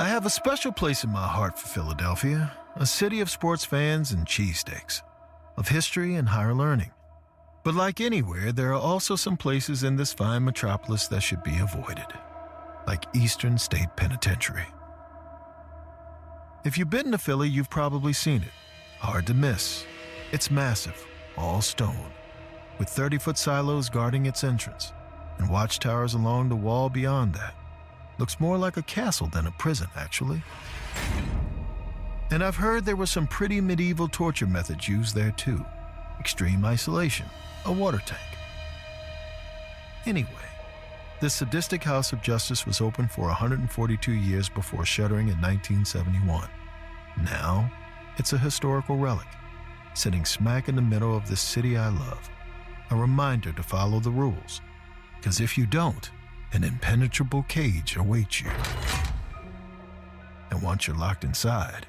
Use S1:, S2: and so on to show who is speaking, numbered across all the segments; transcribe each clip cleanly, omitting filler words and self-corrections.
S1: I have a special place in my heart for Philadelphia, a city of sports fans and cheesesteaks, of history and higher learning. But like anywhere, there are also some places in this fine metropolis that should be avoided, like Eastern State Penitentiary. If you've been to Philly, you've probably seen it. Hard to miss. It's massive, all stone, with 30-foot silos guarding its entrance, and watchtowers along the wall beyond that. Looks more like a castle than a prison, actually. And I've heard there were some pretty medieval torture methods used there too. Extreme isolation, a water tank. Anyway, this sadistic house of justice was open for 142 years before shuttering in 1971. Now, it's a historical relic, sitting smack in the middle of this city I love. A reminder to follow the rules, because if you don't, an impenetrable cage awaits you. And once you're locked inside,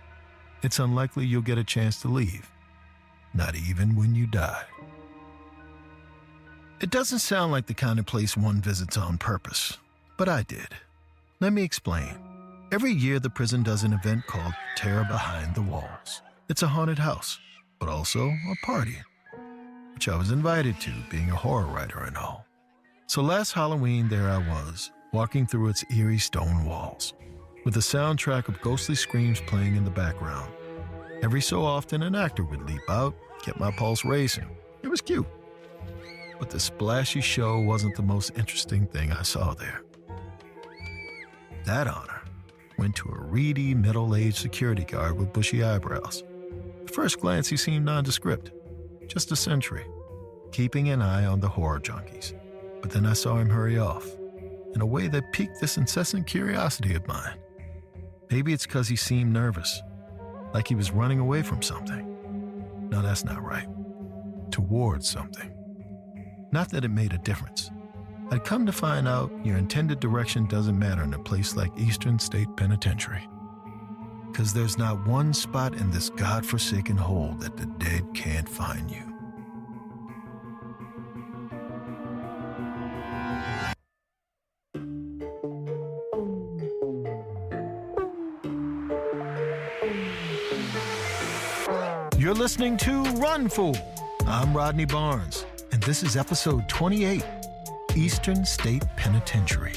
S1: it's unlikely you'll get a chance to leave, not even when you die. It doesn't sound like the kind of place one visits on purpose, but I did. Let me explain. Every year the prison does an event called Terror Behind the Walls. It's a haunted house, but also a party, which I was invited to, being a horror writer and all. So last Halloween, there I was, walking through its eerie stone walls, with a soundtrack of ghostly screams playing in the background. Every so often, an actor would leap out, get my pulse racing. It was cute. But the splashy show wasn't the most interesting thing I saw there. That honor went to a reedy, middle-aged security guard with bushy eyebrows. At first glance, he seemed nondescript, just a sentry, keeping an eye on the horror junkies. But then I saw him hurry off, in a way that piqued this incessant curiosity of mine. Maybe it's because he seemed nervous, like he was running away from something. No, that's not right. Towards something. Not that it made a difference. I'd come to find out your intended direction doesn't matter in a place like Eastern State Penitentiary. Because there's not one spot in this godforsaken hole that the dead can't find you. You're listening to Run Fool. I'm Rodney Barnes, and this is episode 28, Eastern State Penitentiary.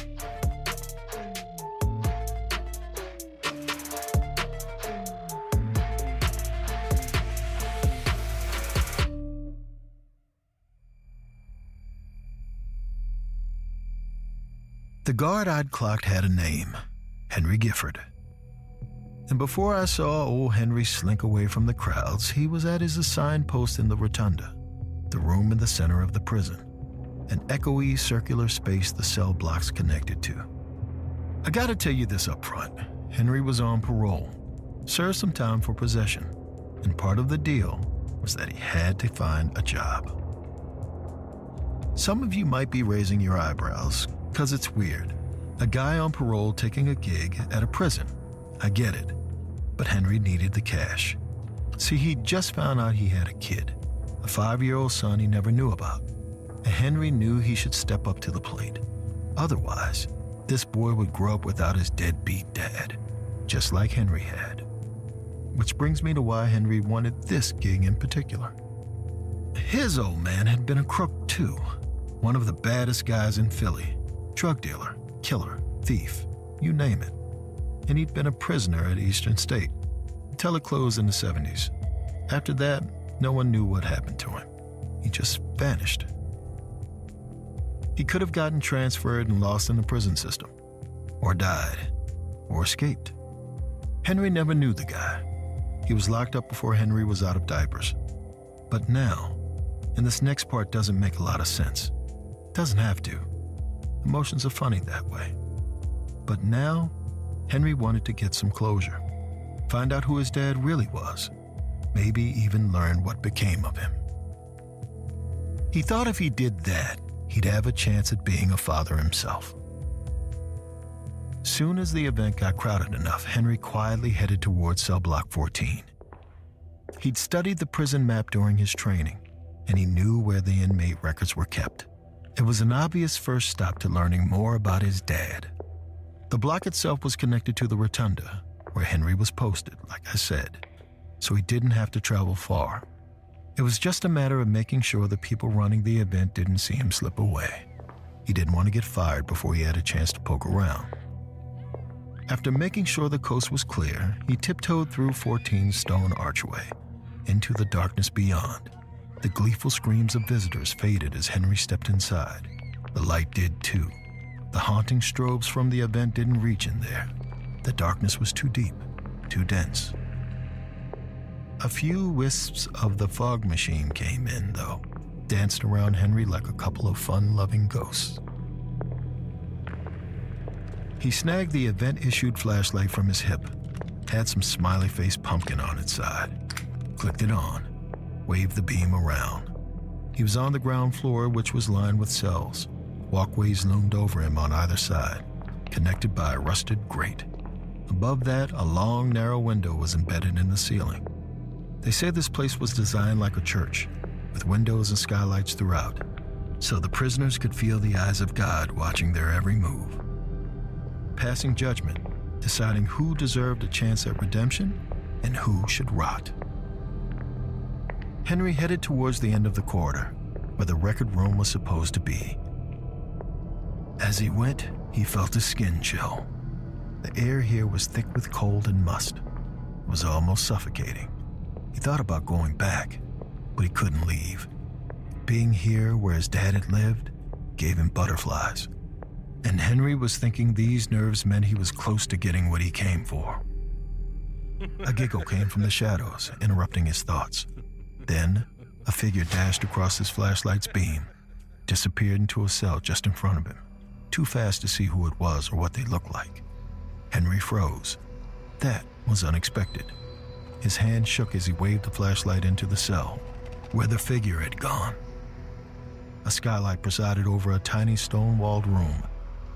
S1: The guard I'd clocked had a name, Henry Gifford. And before I saw old Henry slink away from the crowds, he was at his assigned post in the rotunda, the room in the center of the prison, an echoey circular space the cell blocks connected to. I gotta tell you this up front. Henry was on parole, served some time for possession, and part of the deal was that he had to find a job. Some of you might be raising your eyebrows, because it's weird. A guy on parole taking a gig at a prison. I get it. But Henry needed the cash. See, he'd just found out he had a kid, a 5-year-old son he never knew about. And Henry knew he should step up to the plate. Otherwise, this boy would grow up without his deadbeat dad, just like Henry had. Which brings me to why Henry wanted this gig in particular. His old man had been a crook too, one of the baddest guys in Philly. Drug dealer, killer, thief, you name it. And he'd been a prisoner at Eastern State until it closed in the 70s. After that, no one knew what happened to him. He just vanished. He could have gotten transferred and lost in the prison system, or died, or escaped. Henry never knew the guy. He was locked up before Henry was out of diapers. But now, and this next part doesn't make a lot of sense. Doesn't have to. Emotions are funny that way. But now, Henry wanted to get some closure, find out who his dad really was, maybe even learn what became of him. He thought if he did that, he'd have a chance at being a father himself. Soon as the event got crowded enough, Henry quietly headed towards cell block 14. He'd studied the prison map during his training, and he knew where the inmate records were kept. It was an obvious first stop to learning more about his dad. The block itself was connected to the rotunda, where Henry was posted, like I said, so he didn't have to travel far. It was just a matter of making sure the people running the event didn't see him slip away. He didn't want to get fired before he had a chance to poke around. After making sure the coast was clear, he tiptoed through 14's stone archway into the darkness beyond. The gleeful screams of visitors faded as Henry stepped inside. The light did too. The haunting strobes from the event didn't reach in there. The darkness was too deep, too dense. A few wisps of the fog machine came in, though, danced around Henry like a couple of fun-loving ghosts. He snagged the event-issued flashlight from his hip, had some smiley-face pumpkin on its side, clicked it on, waved the beam around. He was on the ground floor, which was lined with cells. Walkways loomed over him on either side, connected by a rusted grate. Above that, a long, narrow window was embedded in the ceiling. They say this place was designed like a church, with windows and skylights throughout, so the prisoners could feel the eyes of God watching their every move. Passing judgment, deciding who deserved a chance at redemption and who should rot. Henry headed towards the end of the corridor, where the record room was supposed to be. As he went, he felt a skin chill. The air here was thick with cold and must. It was almost suffocating. He thought about going back, but he couldn't leave. Being here where his dad had lived gave him butterflies. And Henry was thinking these nerves meant he was close to getting what he came for. A giggle came from the shadows, interrupting his thoughts. Then, a figure dashed across his flashlight's beam, disappeared into a cell just in front of him, too fast to see who it was or what they looked like. Henry froze. That was unexpected. His hand shook as he waved the flashlight into the cell, where the figure had gone. A skylight presided over a tiny stone-walled room.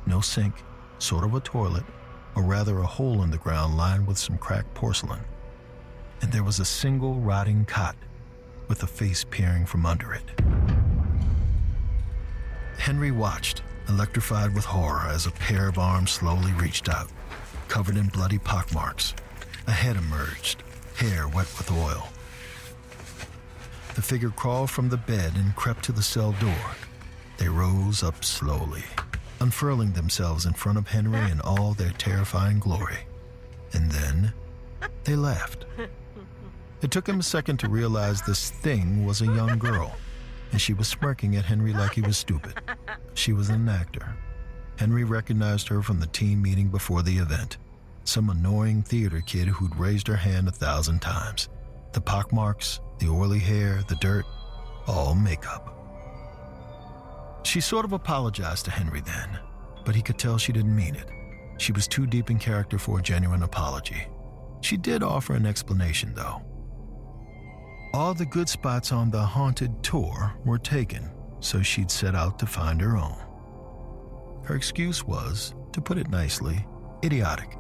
S1: No sink, sort of a toilet, or rather a hole in the ground lined with some cracked porcelain. And there was a single rotting cot, with a face peering from under it. Henry watched, electrified with horror, as a pair of arms slowly reached out, covered in bloody pockmarks. A head emerged, hair wet with oil. The figure crawled from the bed and crept to the cell door. They rose up slowly, unfurling themselves in front of Henry in all their terrifying glory. And then they laughed. It took him a second to realize this thing was a young girl, and she was smirking at Henry like he was stupid. She was an actor. Henry recognized her from the team meeting before the event. Some annoying theater kid who'd raised her hand 1,000 times. The pockmarks, the oily hair, the dirt, all makeup. She sort of apologized to Henry then, but he could tell she didn't mean it. She was too deep in character for a genuine apology. She did offer an explanation, though. All the good spots on the haunted tour were taken, so she'd set out to find her own. Her excuse was, to put it nicely, idiotic.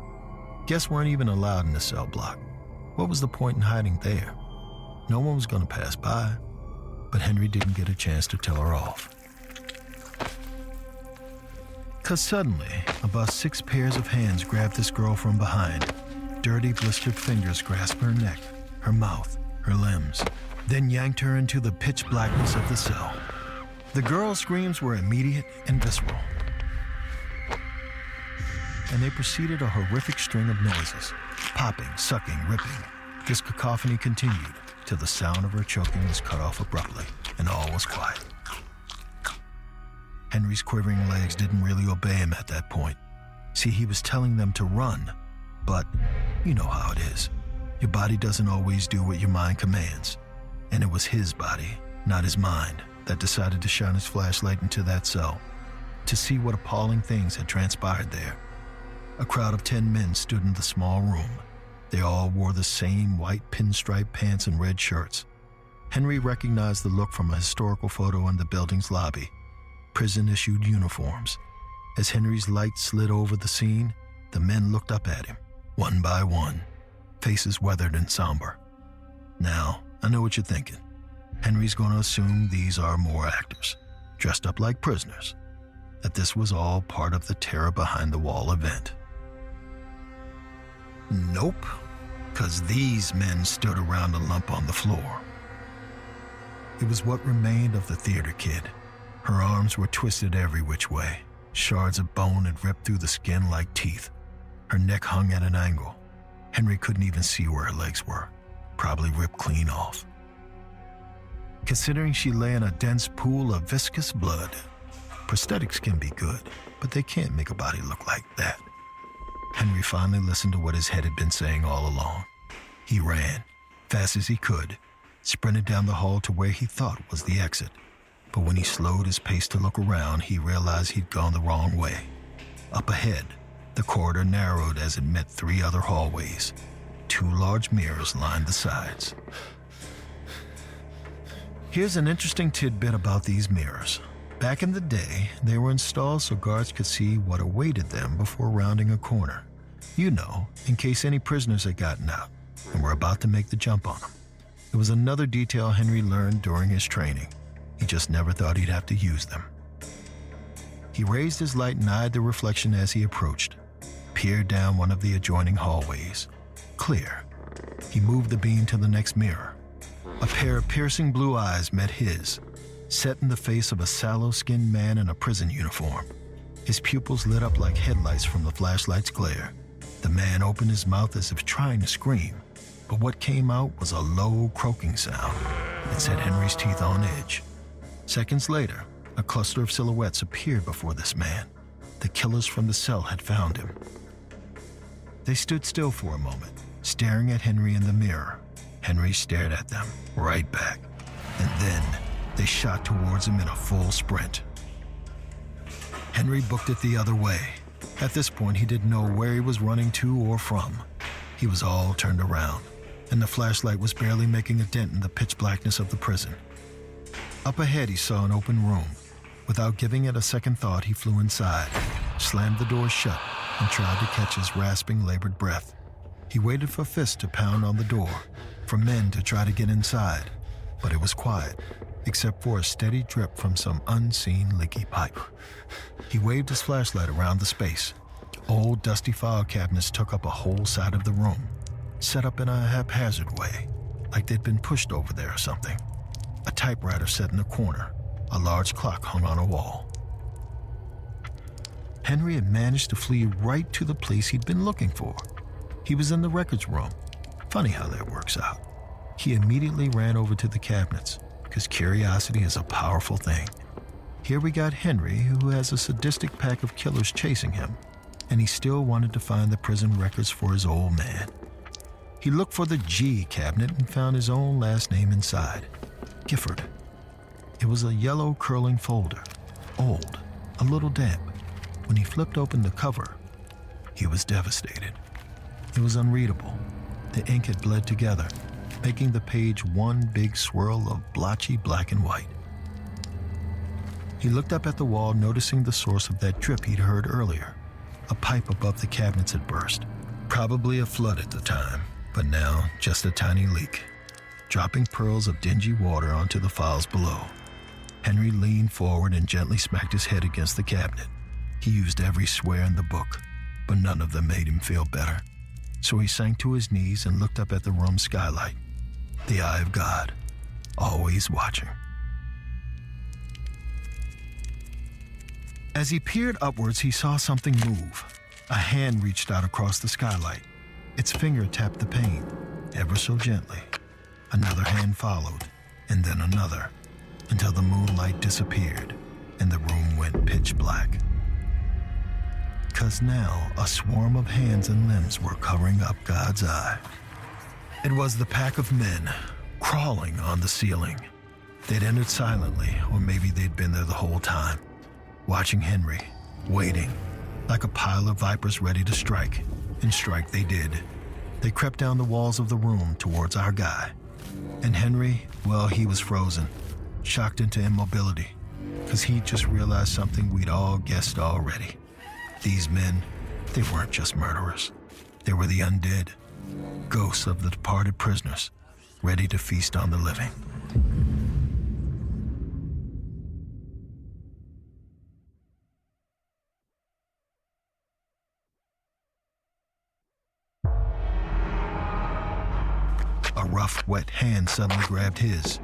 S1: Guests weren't even allowed in the cell block. What was the point in hiding there? No one was going to pass by, but Henry didn't get a chance to tell her off. 'Cause suddenly, about 6 pairs of hands grabbed this girl from behind. Dirty, blistered fingers grasped her neck, her mouth, her limbs, then yanked her into the pitch blackness of the cell. The girl's screams were immediate and visceral, and they preceded a horrific string of noises, popping, sucking, ripping. This cacophony continued till the sound of her choking was cut off abruptly, and all was quiet. Henry's quivering legs didn't really obey him at that point. See, he was telling them to run, but you know how it is. Your body doesn't always do what your mind commands, and it was his body, not his mind, that decided to shine his flashlight into that cell, to see what appalling things had transpired there. A crowd of 10 men stood in the small room. They all wore the same white pinstripe pants and red shirts. Henry recognized the look from a historical photo in the building's lobby. Prison-issued uniforms. As Henry's light slid over the scene, the men looked up at him, one by one, faces weathered and somber. Now, I know what you're thinking. Henry's going to assume these are more actors, dressed up like prisoners, that this was all part of the terror behind the wall event. Nope, because these men stood around a lump on the floor. It was what remained of the theater kid. Her arms were twisted every which way. Shards of bone had ripped through the skin like teeth. Her neck hung at an angle. Henry couldn't even see where her legs were, probably ripped clean off. Considering she lay in a dense pool of viscous blood, prosthetics can be good, but they can't make a body look like that. Henry finally listened to what his head had been saying all along. He ran, fast as he could, sprinted down the hall to where he thought was the exit. But when he slowed his pace to look around, he realized he'd gone the wrong way. Up ahead, the corridor narrowed as it met 3 other hallways. 2 large mirrors lined the sides. Here's an interesting tidbit about these mirrors. Back in the day, they were installed so guards could see what awaited them before rounding a corner. You know, in case any prisoners had gotten out and were about to make the jump on them. It was another detail Henry learned during his training. He just never thought he'd have to use them. He raised his light and eyed the reflection as he approached, peered down one of the adjoining hallways. Clear. He moved the beam to the next mirror. A pair of piercing blue eyes met his, set in the face of a sallow-skinned man in a prison uniform. His pupils lit up like headlights from the flashlight's glare. The man opened his mouth as if trying to scream, but what came out was a low, croaking sound that set Henry's teeth on edge. Seconds later, a cluster of silhouettes appeared before this man. The killers from the cell had found him. They stood still for a moment, staring at Henry in the mirror. Henry stared at them, right back, and then they shot towards him in a full sprint. Henry booked it the other way. At this point, he didn't know where he was running to or from. He was all turned around, and the flashlight was barely making a dent in the pitch blackness of the prison. Up ahead, he saw an open room. Without giving it a second thought, he flew inside, slammed the door shut, and tried to catch his rasping, labored breath. He waited for fists to pound on the door, for men to try to get inside, but it was quiet, except for a steady drip from some unseen leaky pipe. He waved his flashlight around the space. Old dusty file cabinets took up a whole side of the room, set up in a haphazard way, like they'd been pushed over there or something. A typewriter set in the corner. A large clock hung on a wall. Henry had managed to flee right to the place he'd been looking for. He was in the records room. Funny how that works out. He immediately ran over to the cabinets, because curiosity is a powerful thing. Here we got Henry, who has a sadistic pack of killers chasing him, and he still wanted to find the prison records for his old man. He looked for the G cabinet and found his own last name inside. Gifford. It was a yellow curling folder, old, a little damp. When he flipped open the cover, he was devastated. It was unreadable. The ink had bled together, making the page one big swirl of blotchy black and white. He looked up at the wall, noticing the source of that drip he'd heard earlier. A pipe above the cabinets had burst. Probably a flood at the time, but now just a tiny leak, dropping pearls of dingy water onto the files below. Henry leaned forward and gently smacked his head against the cabinet. He used every swear in the book, but none of them made him feel better. So he sank to his knees and looked up at the room's skylight. The eye of God, always watching. As he peered upwards, he saw something move. A hand reached out across the skylight. Its finger tapped the pane, ever so gently. Another hand followed, and then another, until the moonlight disappeared and the room went pitch black. 'Cause now a swarm of hands and limbs were covering up God's eye. It was the pack of men, crawling on the ceiling. They'd entered silently, or maybe they'd been there the whole time, watching Henry, waiting, like a pile of vipers ready to strike. And strike they did. They crept down the walls of the room towards our guy. And Henry, well, he was frozen, shocked into immobility, because he'd just realized something we'd all guessed already. These men, they weren't just murderers. They were the undead, ghosts of the departed prisoners, ready to feast on the living. A rough, wet hand suddenly grabbed his.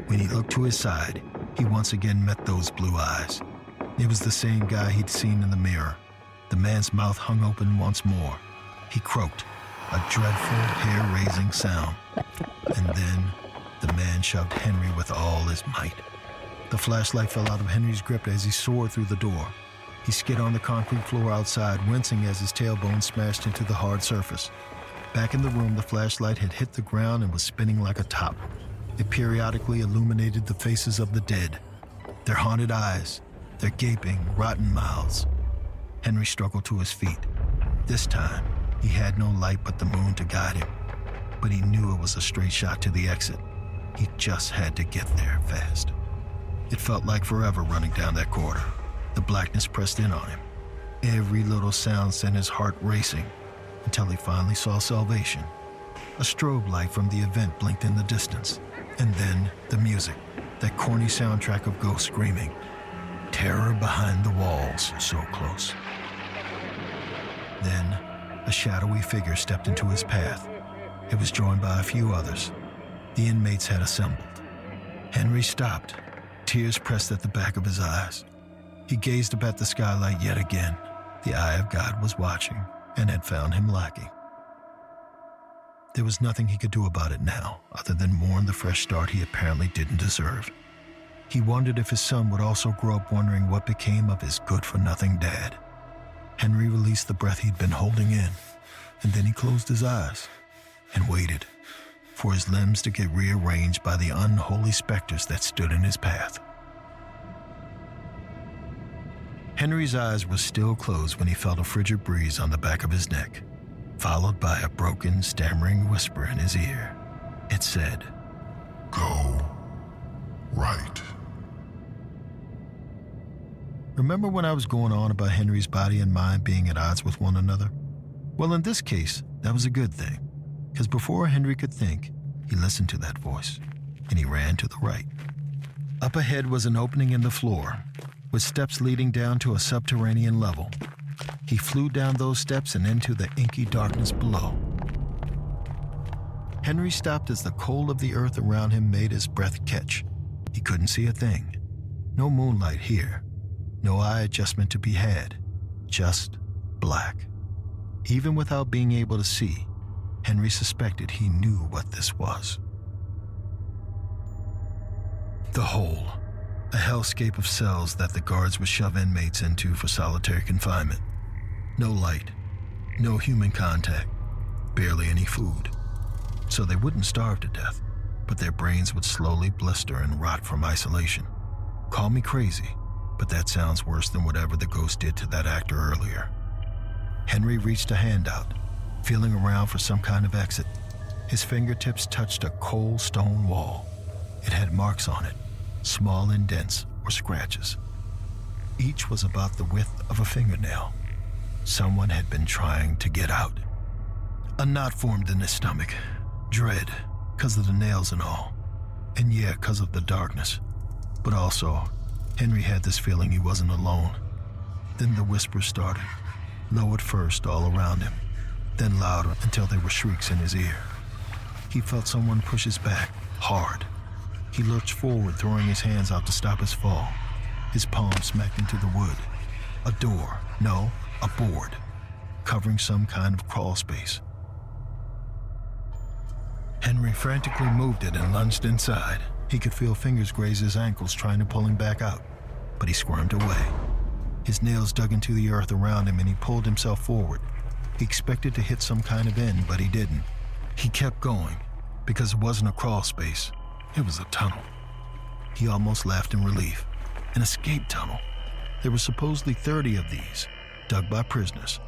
S1: When he looked to his side, he once again met those blue eyes. It was the same guy he'd seen in the mirror. The man's mouth hung open once more. He croaked, a dreadful, hair-raising sound. And then the man shoved Henry with all his might. The flashlight fell out of Henry's grip as he soared through the door. He skid on the concrete floor outside, wincing as his tailbone smashed into the hard surface. Back in the room, the flashlight had hit the ground and was spinning like a top. It periodically illuminated the faces of the dead, their haunted eyes, their gaping, rotten mouths. Henry struggled to his feet. This time, he had no light but the moon to guide him. But he knew it was a straight shot to the exit. He just had to get there fast. It felt like forever running down that corridor. The blackness pressed in on him. Every little sound sent his heart racing until he finally saw salvation. A strobe light from the event blinked in the distance. And then the music, that corny soundtrack of ghosts screaming. Terror behind the walls, so close. Then, a shadowy figure stepped into his path. It was joined by a few others. The inmates had assembled. Henry stopped. Tears pressed at the back of his eyes. He gazed up at the skylight yet again. The eye of God was watching and had found him lacking. There was nothing he could do about it now, other than mourn the fresh start he apparently didn't deserve. He wondered if his son would also grow up wondering what became of his good-for-nothing dad. Henry released the breath he'd been holding in, and then he closed his eyes and waited for his limbs to get rearranged by the unholy specters that stood in his path. Henry's eyes were still closed when he felt a frigid breeze on the back of his neck, followed by a broken, stammering whisper in his ear. It said,
S2: "Go right."
S1: Remember when I was going on about Henry's body and mind being at odds with one another? Well, in this case, that was a good thing, because before Henry could think, he listened to that voice, and he ran to the right. Up ahead was an opening in the floor, with steps leading down to a subterranean level. He flew down those steps and into the inky darkness below. Henry stopped as the cold of the earth around him made his breath catch. He couldn't see a thing. No moonlight here. No eye adjustment to be had. Just black. Even without being able to see, Henry suspected he knew what this was. The hole. A hellscape of cells that the guards would shove inmates into for solitary confinement. No light, no human contact, barely any food. So they wouldn't starve to death, but their brains would slowly blister and rot from isolation. Call me crazy, but that sounds worse than whatever the ghost did to that actor earlier. Henry reached a hand out, feeling around for some kind of exit. His fingertips touched a cold stone wall. It had marks on it, small indents or scratches. Each was about the width of a fingernail. Someone had been trying to get out. A knot formed in his stomach. Dread, because of the nails and all. And yeah, because of the darkness. But also, Henry had this feeling he wasn't alone. Then the whispers started, low at first all around him, then louder until there were shrieks in his ear. He felt someone push his back, hard. He lurched forward, throwing his hands out to stop his fall. His palm smacked into the wood. A door, no, a board, covering some kind of crawl space. Henry frantically moved it and lunged inside. He could feel fingers graze his ankles, trying to pull him back out, but he squirmed away. His nails dug into the earth around him and he pulled himself forward. He expected to hit some kind of end, but he didn't. He kept going, because it wasn't a crawl space. It was a tunnel. He almost laughed in relief. An escape tunnel. There were supposedly 30 of these, dug by prisoners.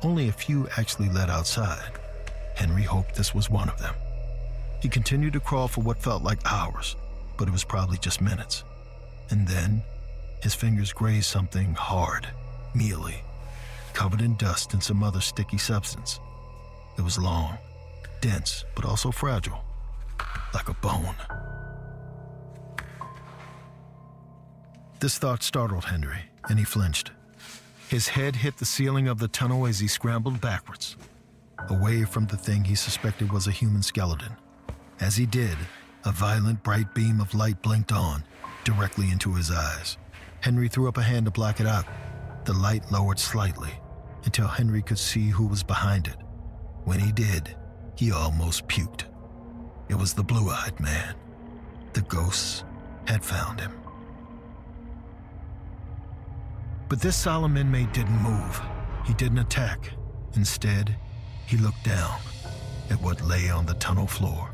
S1: Only a few actually led outside. Henry hoped this was one of them. He continued to crawl for what felt like hours, but it was probably just minutes. And then, his fingers grazed something hard, mealy, covered in dust and some other sticky substance. It was long, dense, but also fragile, like a bone. This thought startled Henry, and he flinched. His head hit the ceiling of the tunnel as he scrambled backwards, away from the thing he suspected was a human skeleton. As he did, a violent bright beam of light blinked on, directly into his eyes. Henry threw up a hand to block it out. The light lowered slightly until Henry could see who was behind it. When he did, he almost puked. It was the blue-eyed man. The ghosts had found him. But this solemn inmate didn't move. He didn't attack. Instead, he looked down at what lay on the tunnel floor.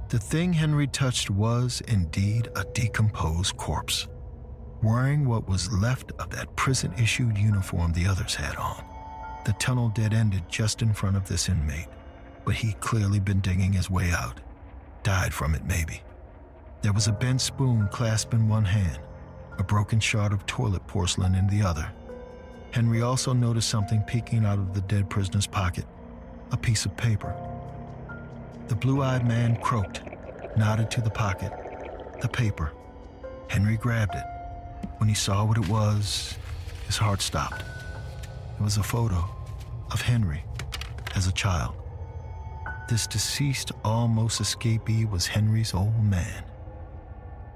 S1: The thing Henry touched was, indeed, a decomposed corpse, wearing what was left of that prison-issued uniform the others had on. The tunnel dead-ended just in front of this inmate, but he'd clearly been digging his way out. Died from it, maybe. There was a bent spoon clasped in one hand, a broken shard of toilet porcelain in the other. Henry also noticed something peeking out of the dead prisoner's pocket, a piece of paper. The blue-eyed man croaked, nodded to the pocket, the paper. Henry grabbed it. When he saw what it was, his heart stopped. It was a photo of Henry as a child. This deceased, almost escapee was Henry's old man.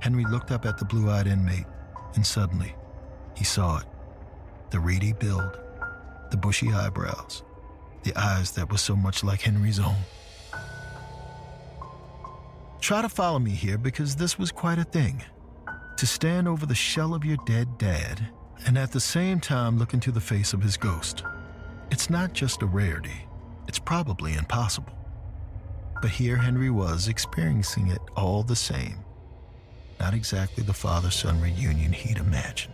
S1: Henry looked up at the blue-eyed inmate, and suddenly, he saw it. The reedy build, the bushy eyebrows, the eyes that were so much like Henry's own. Try to follow me here, because this was quite a thing. To stand over the shell of your dead dad and at the same time look into the face of his ghost. It's not just a rarity. It's probably impossible. But here Henry was, experiencing it all the same. Not exactly the father-son reunion he'd imagined.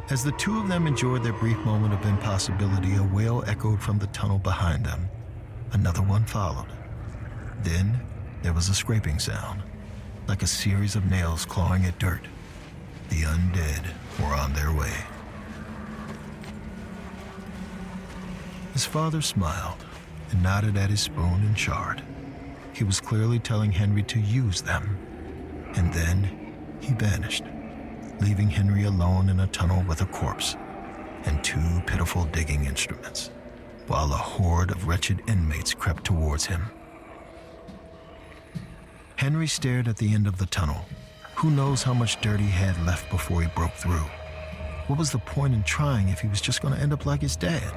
S1: As the two of them enjoyed their brief moment of impossibility, a wail echoed from the tunnel behind them. Another one followed. Then there was a scraping sound, like a series of nails clawing at dirt. The undead were on their way. His father smiled and nodded at his spoon and shard. He was clearly telling Henry to use them. And then he vanished, leaving Henry alone in a tunnel with a corpse and two pitiful digging instruments, while a horde of wretched inmates crept towards him. Henry stared at the end of the tunnel. Who knows how much dirt he had left before he broke through? What was the point in trying if he was just going to end up like his dad?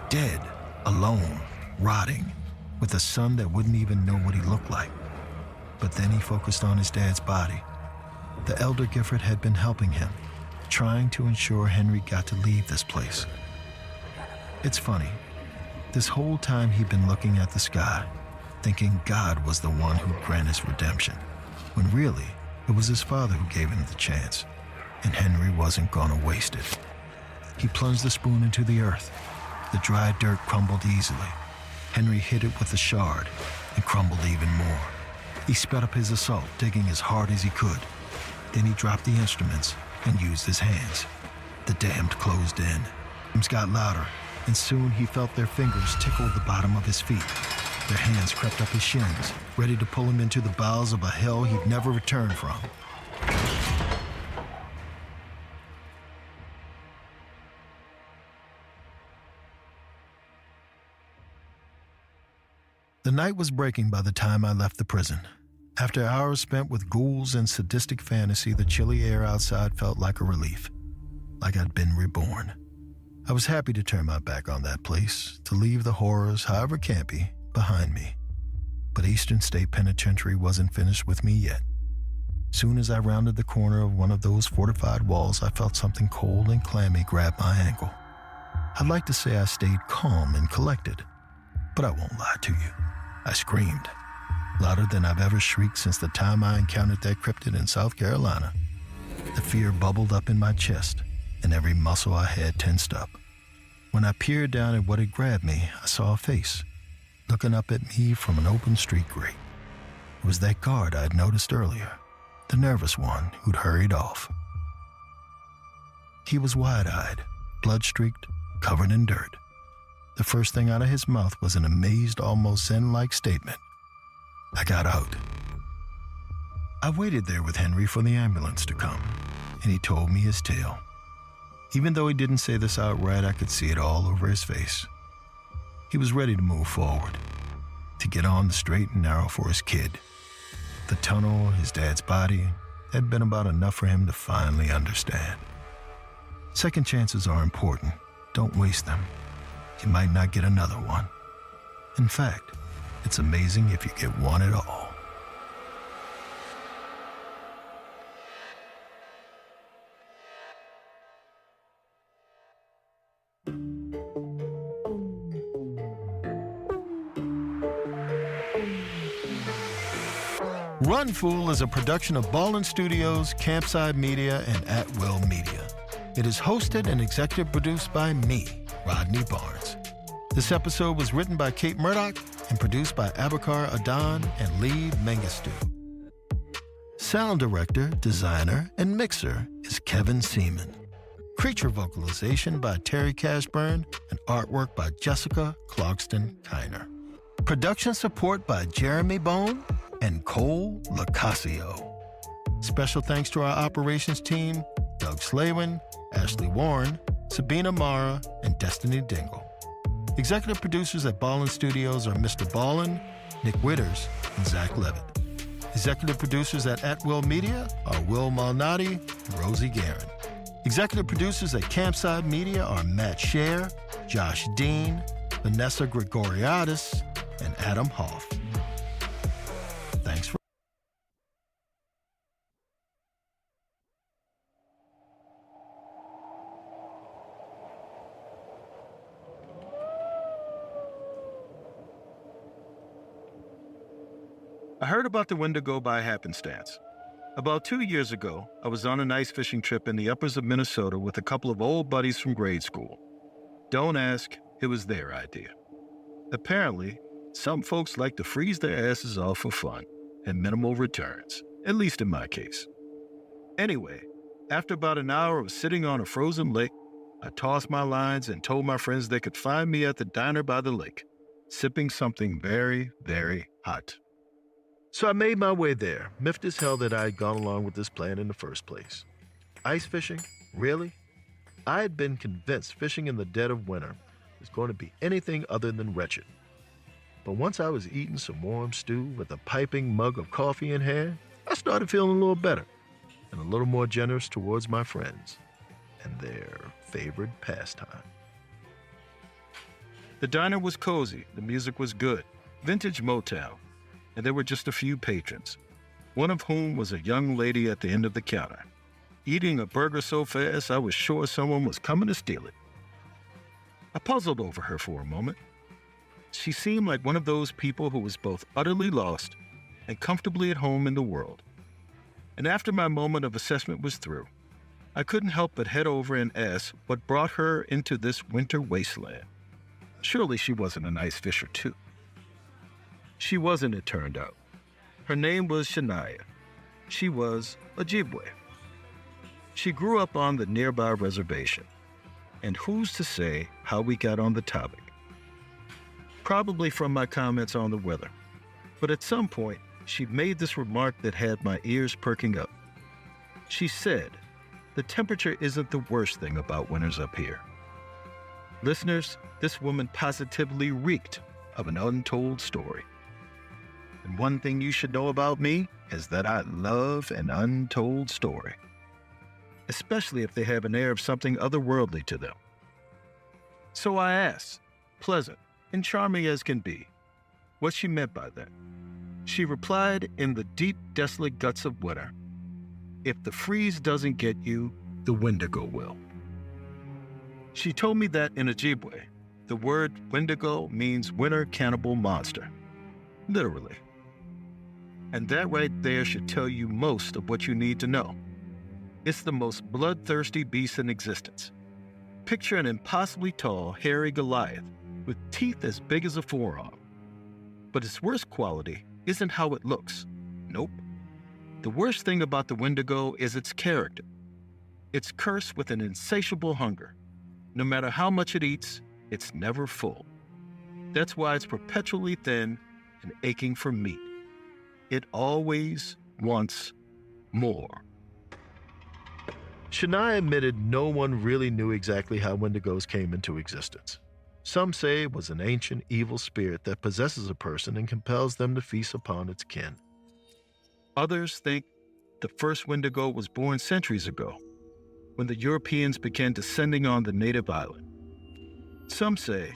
S1: Dead, alone, rotting, with a son that wouldn't even know what he looked like. But then he focused on his dad's body. The elder Gifford had been helping him, trying to ensure Henry got to leave this place. It's funny. This whole time he'd been looking at the sky, thinking God was the one who'd grant his redemption, when really it was his father who gave him the chance, and Henry wasn't gonna waste it. He plunged the spoon into the earth. The dry dirt crumbled easily. Henry hit it with the shard and crumbled even more. He sped up his assault, digging as hard as he could. Then he dropped the instruments and used his hands. The damned closed in. Screams got louder, and soon he felt their fingers tickle the bottom of his feet. Their hands crept up his shins, ready to pull him into the bowels of a hell he'd never return from. The night was breaking by the time I left the prison. After hours spent with ghouls and sadistic fantasy, the chilly air outside felt like a relief, like I'd been reborn. I was happy to turn my back on that place, to leave the horrors, however campy, behind me. But Eastern State Penitentiary wasn't finished with me yet. Soon as I rounded the corner of one of those fortified walls, I felt something cold and clammy grab my ankle. I'd like to say I stayed calm and collected, but I won't lie to you. I screamed, louder than I've ever shrieked since the time I encountered that cryptid in South Carolina. The fear bubbled up in my chest, and every muscle I had tensed up. When I peered down at what had grabbed me, I saw a face, looking up at me from an open street grate. It was that guard I'd noticed earlier, the nervous one who'd hurried off. He was wide-eyed, blood-streaked, covered in dirt. The first thing out of his mouth was an amazed, almost zen-like statement. I got out. I waited there with Henry for the ambulance to come, and he told me his tale. Even though he didn't say this outright, I could see it all over his face. He was ready to move forward, to get on the straight and narrow for his kid. The tunnel, his dad's body, had been about enough for him to finally understand. Second chances are important. Don't waste them. You might not get another one. In fact, it's amazing if you get one at all. Run Fool is a production of Ballin Studios, Campside Media, and At Will Media. It is hosted and executive produced by me, Rodney Barnes. This episode was written by Kate Murdoch and produced by Abakar Adan and Lee Mengistu. Sound director, designer, and mixer is Kevin Seaman. Creature vocalization by Terry Cashburn and artwork by Jessica Clarkston Kiner. Production support by Jeremy Bone and Cole Lacasio. Special thanks to our operations team, Doug Slaywin, Ashley Warren, Sabina Mara, and Destiny Dingle. Executive producers at Ballin Studios are Mr. Ballin, Nick Witters, and Zach Levitt. Executive producers at Will Media are Will Malnati and Rosie Guerin. Executive producers at Campside Media are Matt Scher, Josh Dean, Vanessa Gregoriadis, and Adam Hoff. Thanks for
S3: I heard about the Wendigo by happenstance. About 2 years ago, I was on an ice fishing trip in the uppers of Minnesota with a couple of old buddies from grade school. Don't ask, it was their idea. Apparently, some folks like to freeze their asses off for fun and minimal returns, at least in my case. Anyway, after about an hour of sitting on a frozen lake, I tossed my lines and told my friends they could find me at the diner by the lake, sipping something very, very hot. So I made my way there, miffed as hell that I had gone along with this plan in the first place. Ice fishing? Really? I had been convinced fishing in the dead of winter was going to be anything other than wretched. But once I was eating some warm stew with a piping mug of coffee in hand, I started feeling a little better and a little more generous towards my friends and their favorite pastime. The diner was cozy, the music was good, vintage Motown, and there were just a few patrons, one of whom was a young lady at the end of the counter, eating a burger so fast I was sure someone was coming to steal it. I puzzled over her for a moment. She seemed like one of those people who was both utterly lost and comfortably at home in the world. And after my moment of assessment was through, I couldn't help but head over and ask what brought her into this winter wasteland. Surely she wasn't an ice fisher too. She wasn't, it turned out. Her name was Shania. She was Ojibwe. She grew up on the nearby reservation. And who's to say how we got on the topic? Probably from my comments on the weather. But at some point, she made this remark that had my ears perking up. She said, "The temperature isn't the worst thing about winters up here." Listeners, this woman positively reeked of an untold story. And one thing you should know about me is that I love an untold story, especially if they have an air of something otherworldly to them. So I asked, pleasant and charming as can be, what she meant by that. She replied in the deep, desolate guts of winter, "If the freeze doesn't get you, the Wendigo will." She told me that in Ojibwe, the word Wendigo means winter cannibal monster, literally. And that right there should tell you most of what you need to know. It's the most bloodthirsty beast in existence. Picture an impossibly tall, hairy Goliath with teeth as big as a forearm. But its worst quality isn't how it looks. Nope. The worst thing about the Wendigo is its character. It's cursed with an insatiable hunger. No matter how much it eats, it's never full. That's why it's perpetually thin and aching for meat. It always wants more. Shania admitted no one really knew exactly how Wendigos came into existence.
S1: Some say it was an ancient evil spirit that possesses a person and compels them to feast upon its kin.
S3: Others think the first Wendigo was born centuries ago, when the Europeans began descending on the native island. Some say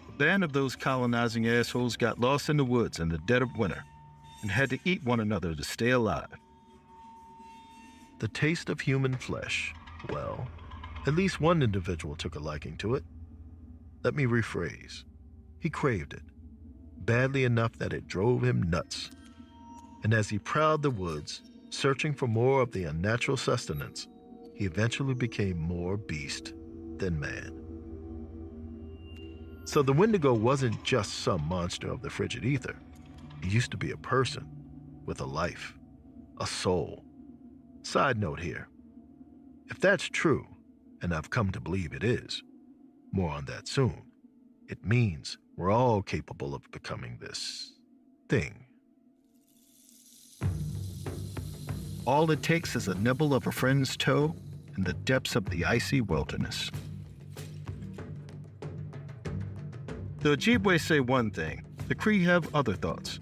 S3: a band of those colonizing assholes got lost in the woods in the dead of winter and had to eat one another to stay alive.
S1: The taste of human flesh, well, at least one individual took a liking to it. Let me rephrase. He craved it, badly enough that it drove him nuts. And as he prowled the woods, searching for more of the unnatural sustenance, he eventually became more beast than man. So the Wendigo wasn't just some monster of the frigid ether. He used to be a person with a life, a soul. Side note here. If that's true, and I've come to believe it is, more on that soon, it means we're all capable of becoming this thing.
S3: All it takes is a nibble of a friend's toe in the depths of the icy wilderness. The Ojibwe say one thing, the Cree have other thoughts.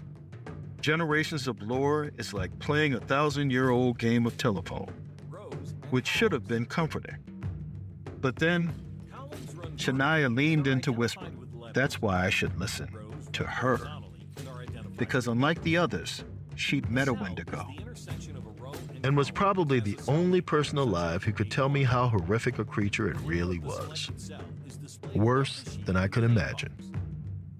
S3: Generations of lore is like playing a 1,000-year-old game of telephone, which should have been comforting. But then, Shania leaned into whispering, that's why I should listen to her. Because unlike the others, she'd met a Wendigo.
S1: And was probably the only person alive who could tell me how horrific a creature it really was. Worse than I could imagine.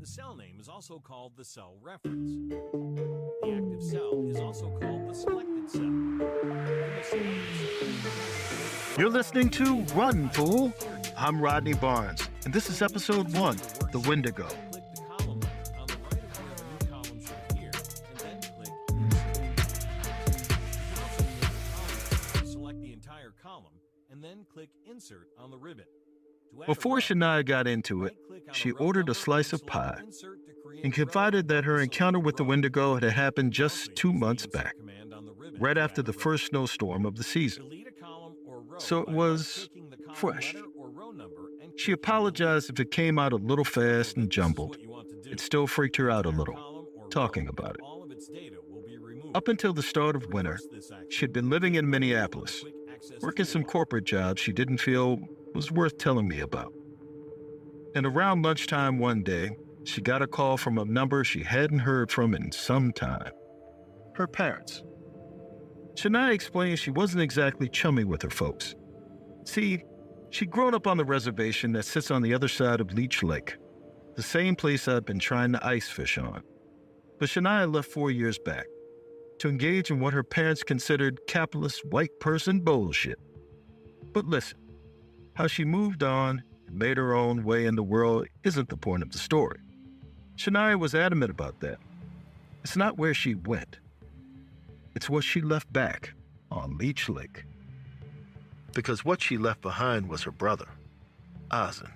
S4: The cell name is also called the cell reference. The active cell is also called the selected cell.
S3: You're listening to Run, Fool! I'm Rodney Barnes, and this is episode 1, The Wendigo.
S4: Click the column on the right of where the new column should appear, and then click Insert. Select the entire column, and then click Insert on the ribbon.
S3: Before Shania got into it, she ordered a slice of pie and confided that her encounter with the Wendigo had happened just 2 months back, right after the first snowstorm of the season. So it was fresh. She apologized if it came out a little fast and jumbled. It still freaked her out a little, talking about it. Up until the start of winter, she'd been living in Minneapolis, working some corporate jobs she didn't feel was worth telling me about. And around lunchtime one day, she got a call from a number she hadn't heard from in some time. Her parents. Shania explained she wasn't exactly chummy with her folks. See, she'd grown up on the reservation that sits on the other side of Leech Lake, the same place I'd been trying to ice fish on. But Shania left 4 years back to engage in what her parents considered capitalist white person bullshit. But listen, how she moved on and made her own way in the world isn't the point of the story. Shania was adamant about that. It's not where she went. It's what she left back on Leech Lake.
S1: Because what she left behind was her brother, Ozin.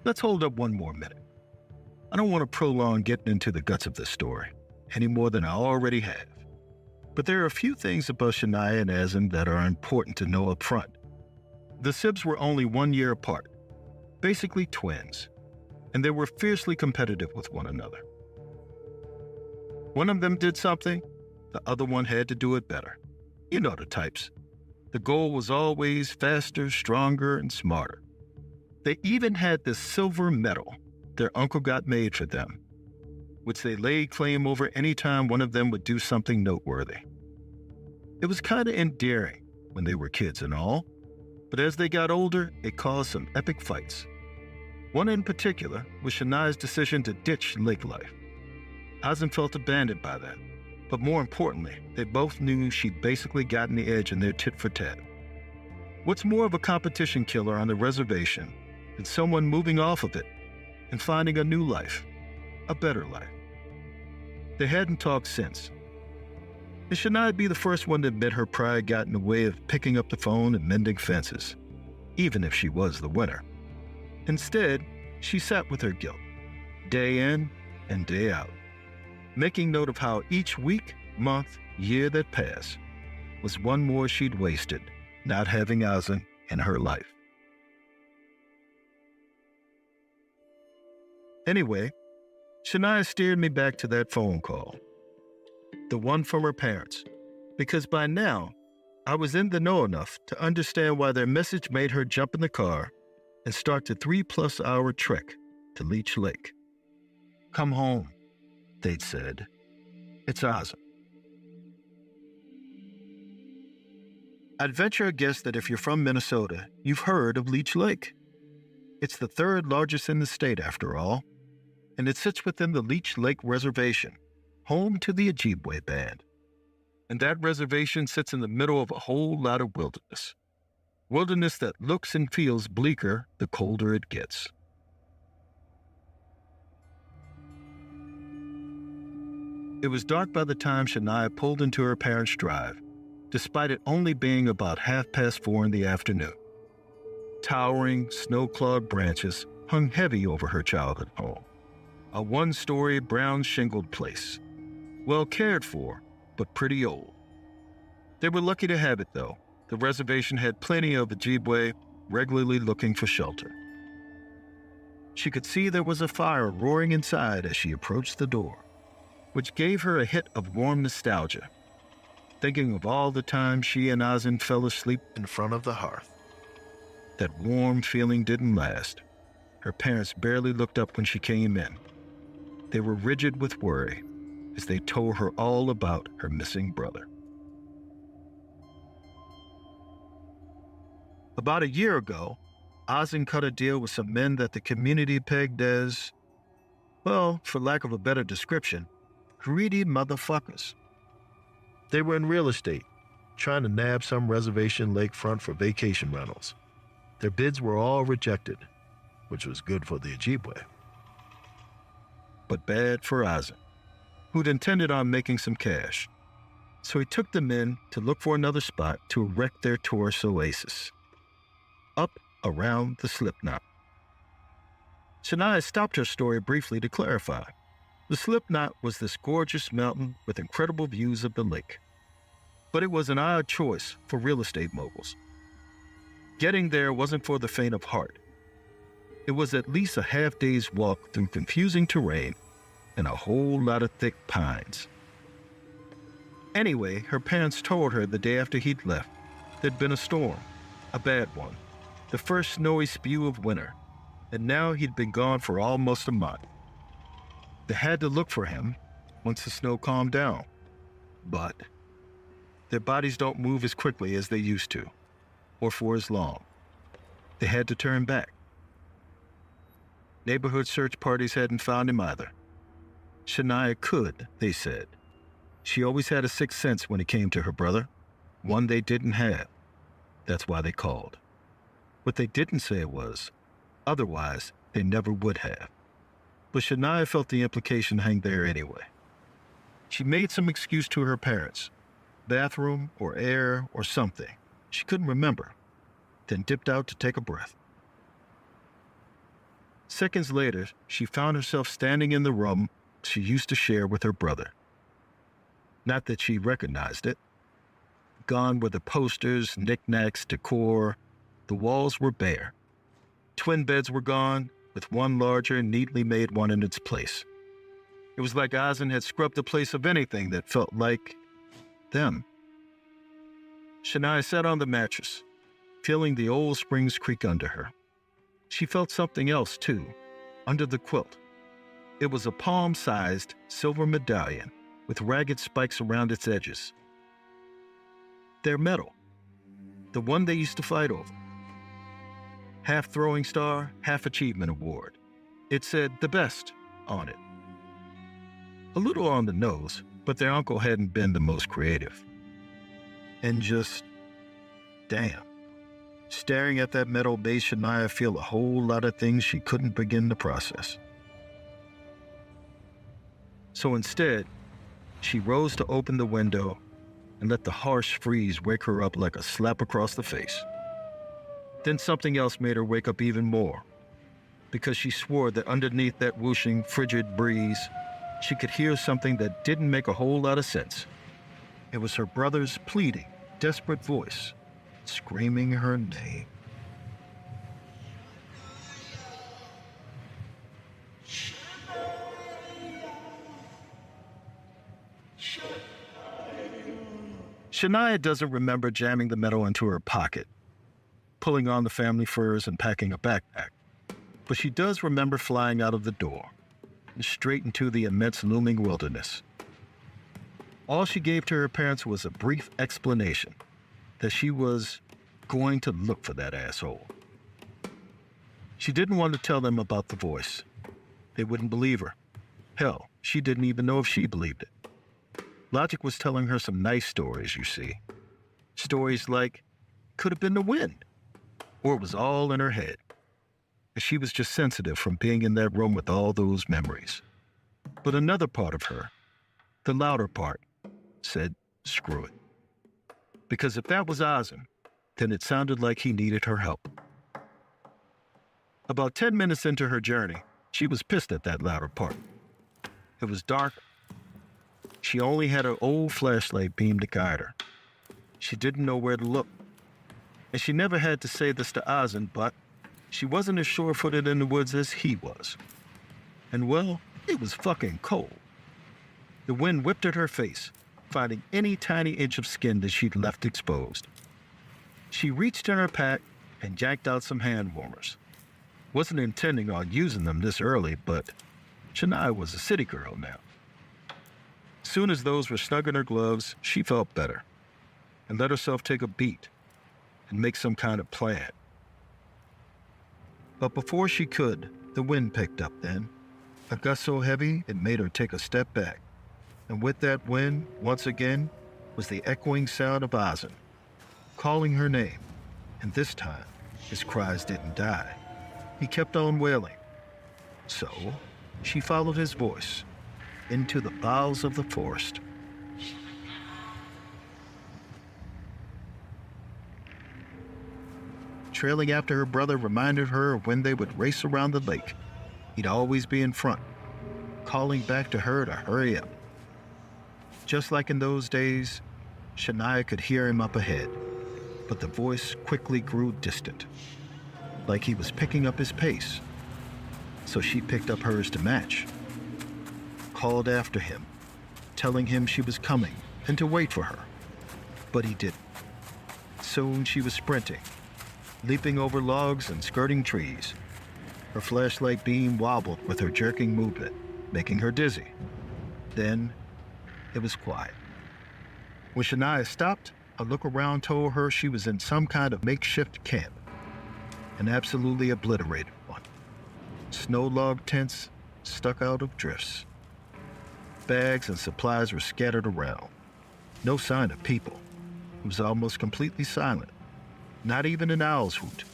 S3: Let's hold up one more minute. I don't want to prolong getting into the guts of this story, any more than I already have. But there are a few things about Shania and Ozin that are important to know up front. The Sibs were only 1 year apart, basically twins, and they were fiercely competitive with one another. One of them did something, the other one had to do it better. You know the types. The goal was always faster, stronger, and smarter. They even had this silver medal their uncle got made for them, which they laid claim over any time one of them would do something noteworthy. It was kind of endearing when they were kids and all, but as they got older, it caused some epic fights. One in particular was Shania's decision to ditch lake life. Ozin felt abandoned by that, but more importantly, they both knew she'd basically gotten the edge in their tit-for-tat. What's more of a competition killer on the reservation than someone moving off of it and finding a new life, a better life? They hadn't talked since. And Shania'd be the first one to admit her pride got in the way of picking up the phone and mending fences, even if she was the winner. Instead, she sat with her guilt, day in and day out, making note of how each week, month, year that passed was one more she'd wasted not having Ozin in her life. Anyway, Shania steered me back to that phone call, the one from her parents, because by now, I was in the know enough to understand why their message made her jump in the car and start the 3+ hour trek to Leech Lake. "Come home," they'd said. "It's awesome." I'd venture a guess that if you're from Minnesota, you've heard of Leech Lake. It's the third largest in the state, after all, and it sits within the Leech Lake Reservation, home to the Ojibwe Band. And that reservation sits in the middle of a whole lot of wilderness. Wilderness that looks and feels bleaker the colder it gets. It was dark by the time Shania pulled into her parents' drive, despite it only being about 4:30 in the afternoon. Towering, snow-clawed branches hung heavy over her childhood home, a one-story brown shingled place, well cared for, but pretty old. They were lucky to have it, though. The reservation had plenty of Ojibwe regularly looking for shelter. She could see there was a fire roaring inside as she approached the door, which gave her a hit of warm nostalgia, thinking of all the times she and Ozin fell asleep in front of the hearth. That warm feeling didn't last. Her parents barely looked up when she came in. They were rigid with worry as they told her all about her missing brother. About a year ago, Ozin cut a deal with some men that the community pegged as, well, for lack of a better description, greedy motherfuckers. They were in real estate, trying to nab some reservation lakefront for vacation rentals. Their bids were all rejected, which was good for the Ojibwe, but bad for Ozin, who'd intended on making some cash. So he took them in to look for another spot to erect their tourist oasis, up around the Slipknot. Shania stopped her story briefly to clarify. The Slipknot was this gorgeous mountain with incredible views of the lake. But it was an odd choice for real estate moguls. Getting there wasn't for the faint of heart. It was at least a half-day's walk through confusing terrain and a whole lot of thick pines. Anyway, her parents told her the day after he'd left there'd been a storm, a bad one, the first snowy spew of winter, and now he'd been gone for almost a month. They had to look for him once the snow calmed down, but their bodies don't move as quickly as they used to, or for as long. They had to turn back. Neighborhood search parties hadn't found him either. Shania could, they said. She always had a sixth sense when it came to her brother, one they didn't have. That's why they called. What they didn't say was, otherwise they never would have. But Shania felt the implication hang there anyway. She made some excuse to her parents, bathroom or air or something. She couldn't remember, then dipped out to take a breath. Seconds later, she found herself standing in the room she used to share with her brother. Not that she recognized it. Gone were the posters, knickknacks, decor. The walls were bare. Twin beds were gone, with one larger, neatly made one in its place. It was like Ozin had scrubbed the place of anything that felt like them. Shania sat on the mattress, feeling the old springs creak under her. She felt something else, too, under the quilt. It was a palm-sized silver medallion with ragged spikes around its edges. Their medal, the one they used to fight over. Half throwing star, half achievement award. It said the best on it. A little on the nose, but their uncle hadn't been the most creative. And just, damn. Staring at that medal made Shania feel a whole lot of things she couldn't begin to process. So instead, she rose to open the window and let the harsh freeze wake her up like a slap across the face. Then something else made her wake up even more, because she swore that underneath that whooshing, frigid breeze, she could hear something that didn't make a whole lot of sense. It was her brother's pleading, desperate voice, screaming her name. Shania doesn't remember jamming the metal into her pocket, pulling on the family furs and packing a backpack. But she does remember flying out of the door, straight into the immense looming wilderness. All she gave to her parents was a brief explanation that she was going to look for that asshole. She didn't want to tell them about the voice. They wouldn't believe her. Hell, she didn't even know if she believed it. Logic was telling her some nice stories, you see. Stories like, could have been the wind, or it was all in her head. She was just sensitive from being in that room with all those memories. But another part of her, the louder part, said, screw it. Because if that was Ozin, then it sounded like he needed her help. About 10 minutes into her journey, she was pissed at that louder part. It was dark. She only had her old flashlight beam to guide her. She didn't know where to look. And she never had to say this to Ozin, but she wasn't as sure-footed in the woods as he was. And well, it was fucking cold. The wind whipped at her face, finding any tiny inch of skin that she'd left exposed. She reached in her pack and yanked out some hand warmers. Wasn't intending on using them this early, but Shania was a city girl now. Soon as those were snug in her gloves, she felt better and let herself take a beat and make some kind of plan. But before she could, the wind picked up then, a gust so heavy it made her take a step back. And with that wind, once again, was the echoing sound of Ozin, calling her name. And this time, his cries didn't die. He kept on wailing. So, she followed his voice into the bowels of the forest. Trailing after her brother reminded her of when they would race around the lake. He'd always be in front, calling back to her to hurry up. Just like in those days, Shania could hear him up ahead, but the voice quickly grew distant, like he was picking up his pace. So she picked up hers to match, called after him, telling him she was coming and to wait for her. But he didn't. Soon she was sprinting, leaping over logs and skirting trees. Her flashlight beam wobbled with her jerking movement, making her dizzy. Then it was quiet. When Shania stopped, a look around told her she was in some kind of makeshift camp, an absolutely obliterated one. Snow log tents stuck out of drifts. Bags and supplies were scattered around. No sign of people. It was almost completely silent. Not even an owl's hoot.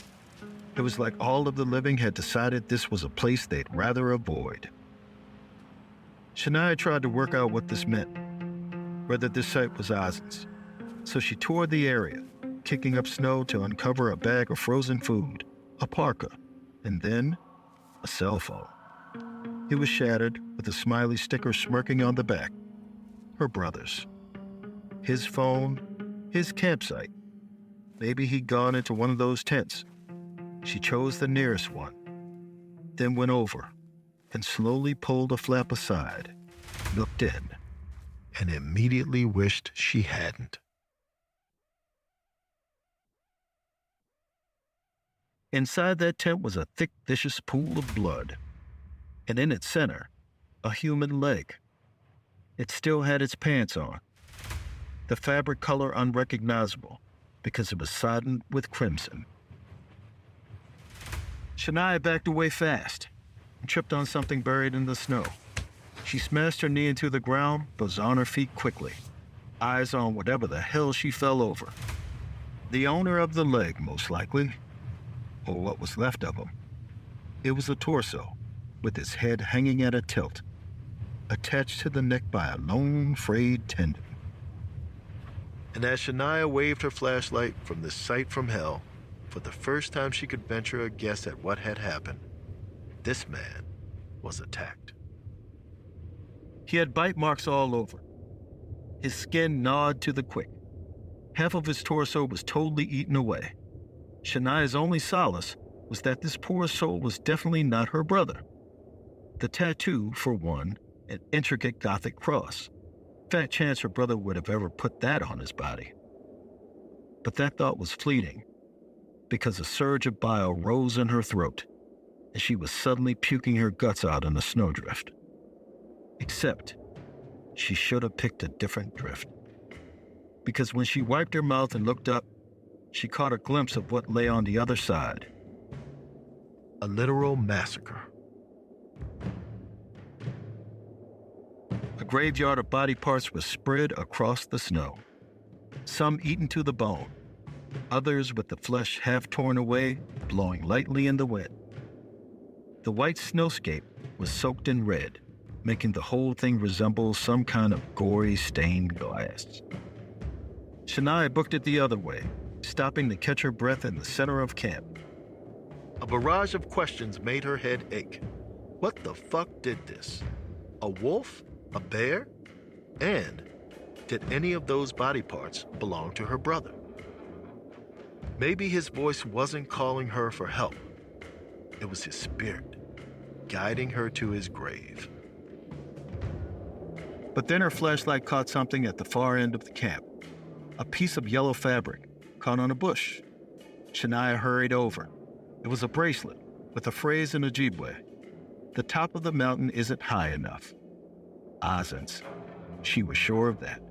S3: It was like all of the living had decided this was a place they'd rather avoid. Shania tried to work out what this meant, whether this site was Ozin's. So she toured the area, kicking up snow to uncover a bag of frozen food, a parka, and then a cell phone. It was shattered, with a smiley sticker smirking on the back. Her brother's. His phone, his campsite. Maybe he'd gone into one of those tents. She chose the nearest one, then went over and slowly pulled a flap aside, looked in, and immediately wished she hadn't. Inside that tent was a thick, vicious pool of blood, and in its center, a human leg. It still had its pants on, the fabric color unrecognizable because it was sodden with crimson. Shania backed away fast and tripped on something buried in the snow. She smashed her knee into the ground, but was on her feet quickly, eyes on whatever the hell she fell over. The owner of the leg, most likely, or what was left of him. It was a torso, with its head hanging at a tilt, attached to the neck by a lone frayed tendon. And as Shania waved her flashlight from this sight from hell, for the first time she could venture a guess at what had happened, this man was attacked. He had bite marks all over. His skin gnawed to the quick. Half of his torso was totally eaten away. Shania's only solace was that this poor soul was definitely not her brother. The tattoo, for one, an intricate Gothic cross. Fat chance her brother would have ever put that on his body. But that thought was fleeting, because a surge of bile rose in her throat, and she was suddenly puking her guts out in a snowdrift. Except, she should have picked a different drift. Because when she wiped her mouth and looked up, she caught a glimpse of what lay on the other side. A literal massacre. A graveyard of body parts was spread across the snow, some eaten to the bone, others with the flesh half torn away, blowing lightly in the wind. The white snowscape was soaked in red, making the whole thing resemble some kind of gory stained glass. Shania booked it the other way, stopping to catch her breath in the center of camp. A barrage of questions made her head ache. What the fuck did this? A wolf? A bear? And did any of those body parts belong to her brother? Maybe his voice wasn't calling her for help. It was his spirit, guiding her to his grave. But then her flashlight caught something at the far end of the camp. A piece of yellow fabric caught on a bush. Shania hurried over. It was a bracelet with a phrase in Ojibwe. The top of the mountain isn't high enough. Azin's. She was sure of that.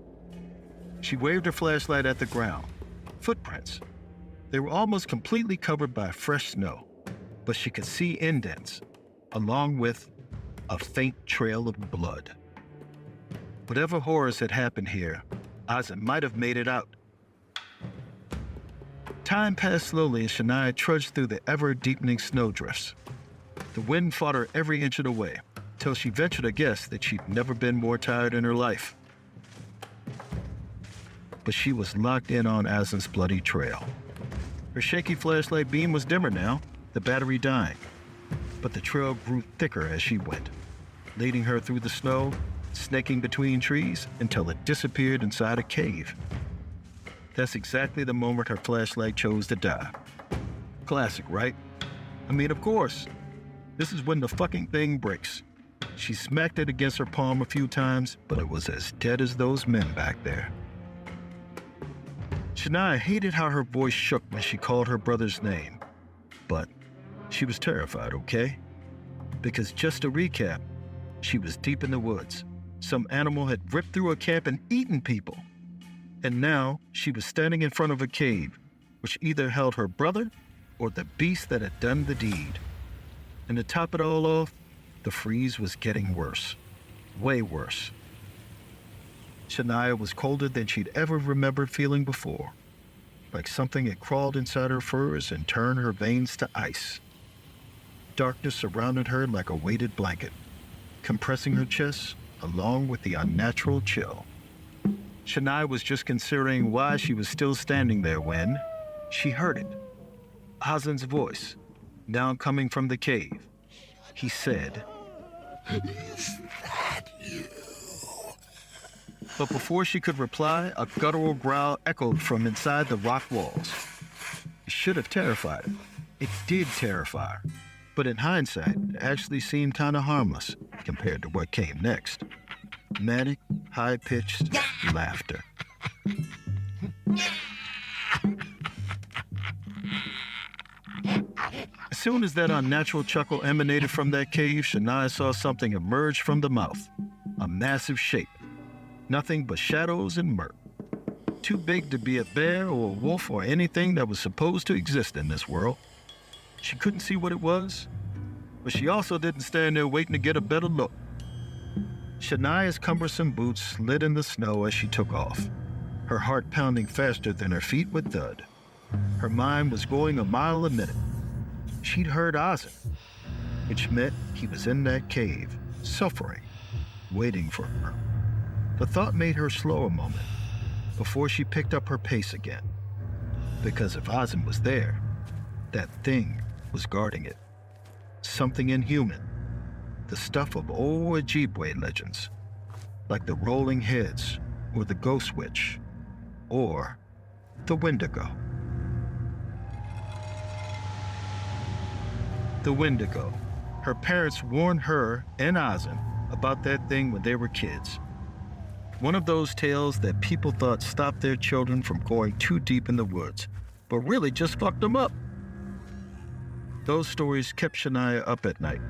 S3: She waved her flashlight at the ground. Footprints. They were almost completely covered by fresh snow, but she could see indents, along with a faint trail of blood. Whatever horrors had happened here, Azin might have made it out. Time passed slowly as Shania trudged through the ever-deepening snowdrifts. The wind fought her every inch of the way, till she ventured to guess that she'd never been more tired in her life. But she was locked in on Azin's bloody trail. Her shaky flashlight beam was dimmer now, the battery dying. But the trail grew thicker as she went, leading her through the snow, snaking between trees until it disappeared inside a cave. That's exactly the moment her flashlight chose to die. Classic, right? I mean, of course. This is when the fucking thing breaks. She smacked it against her palm a few times, but it was as dead as those men back there. Shania hated how her voice shook when she called her brother's name. But she was terrified, okay? Because just to recap, she was deep in the woods. Some animal had ripped through a camp and eaten people. And now she was standing in front of a cave, which either held her brother or the beast that had done the deed. And to top it all off, the freeze was getting worse. Way worse. Shania was colder than she'd ever remembered feeling before. Like something had crawled inside her furs and turned her veins to ice. Darkness surrounded her like a weighted blanket, compressing her chest along with the unnatural chill. Shania was just considering why she was still standing there when she heard it. Azin's voice, now coming from the cave. He said,
S2: Is that you?
S3: but before she could reply, a guttural growl echoed from inside the rock walls. It should have terrified her. It did terrify her. But in hindsight, it actually seemed kind of harmless compared to what came next. Manic, high-pitched laughter. As soon as that unnatural chuckle emanated from that cave, Shania saw something emerge from the mouth. A massive shape. Nothing but shadows and murk. Too big to be a bear or a wolf or anything that was supposed to exist in this world. She couldn't see what it was, but she also didn't stand there waiting to get a better look. Shania's cumbersome boots slid in the snow as she took off, her heart pounding faster than her feet would thud. Her mind was going a mile a minute. She'd heard Azin, which meant he was in that cave, suffering, waiting for her. The thought made her slow a moment before she picked up her pace again. Because if Azin was there, that thing was guarding it. Something inhuman. The stuff of old Ojibwe legends, like the Rolling Heads or the Ghost Witch or the Wendigo. The Wendigo. Her parents warned her and Azin about that thing when they were kids. One of those tales that people thought stopped their children from going too deep in the woods, but really just fucked them up. Those stories kept Shania up at night.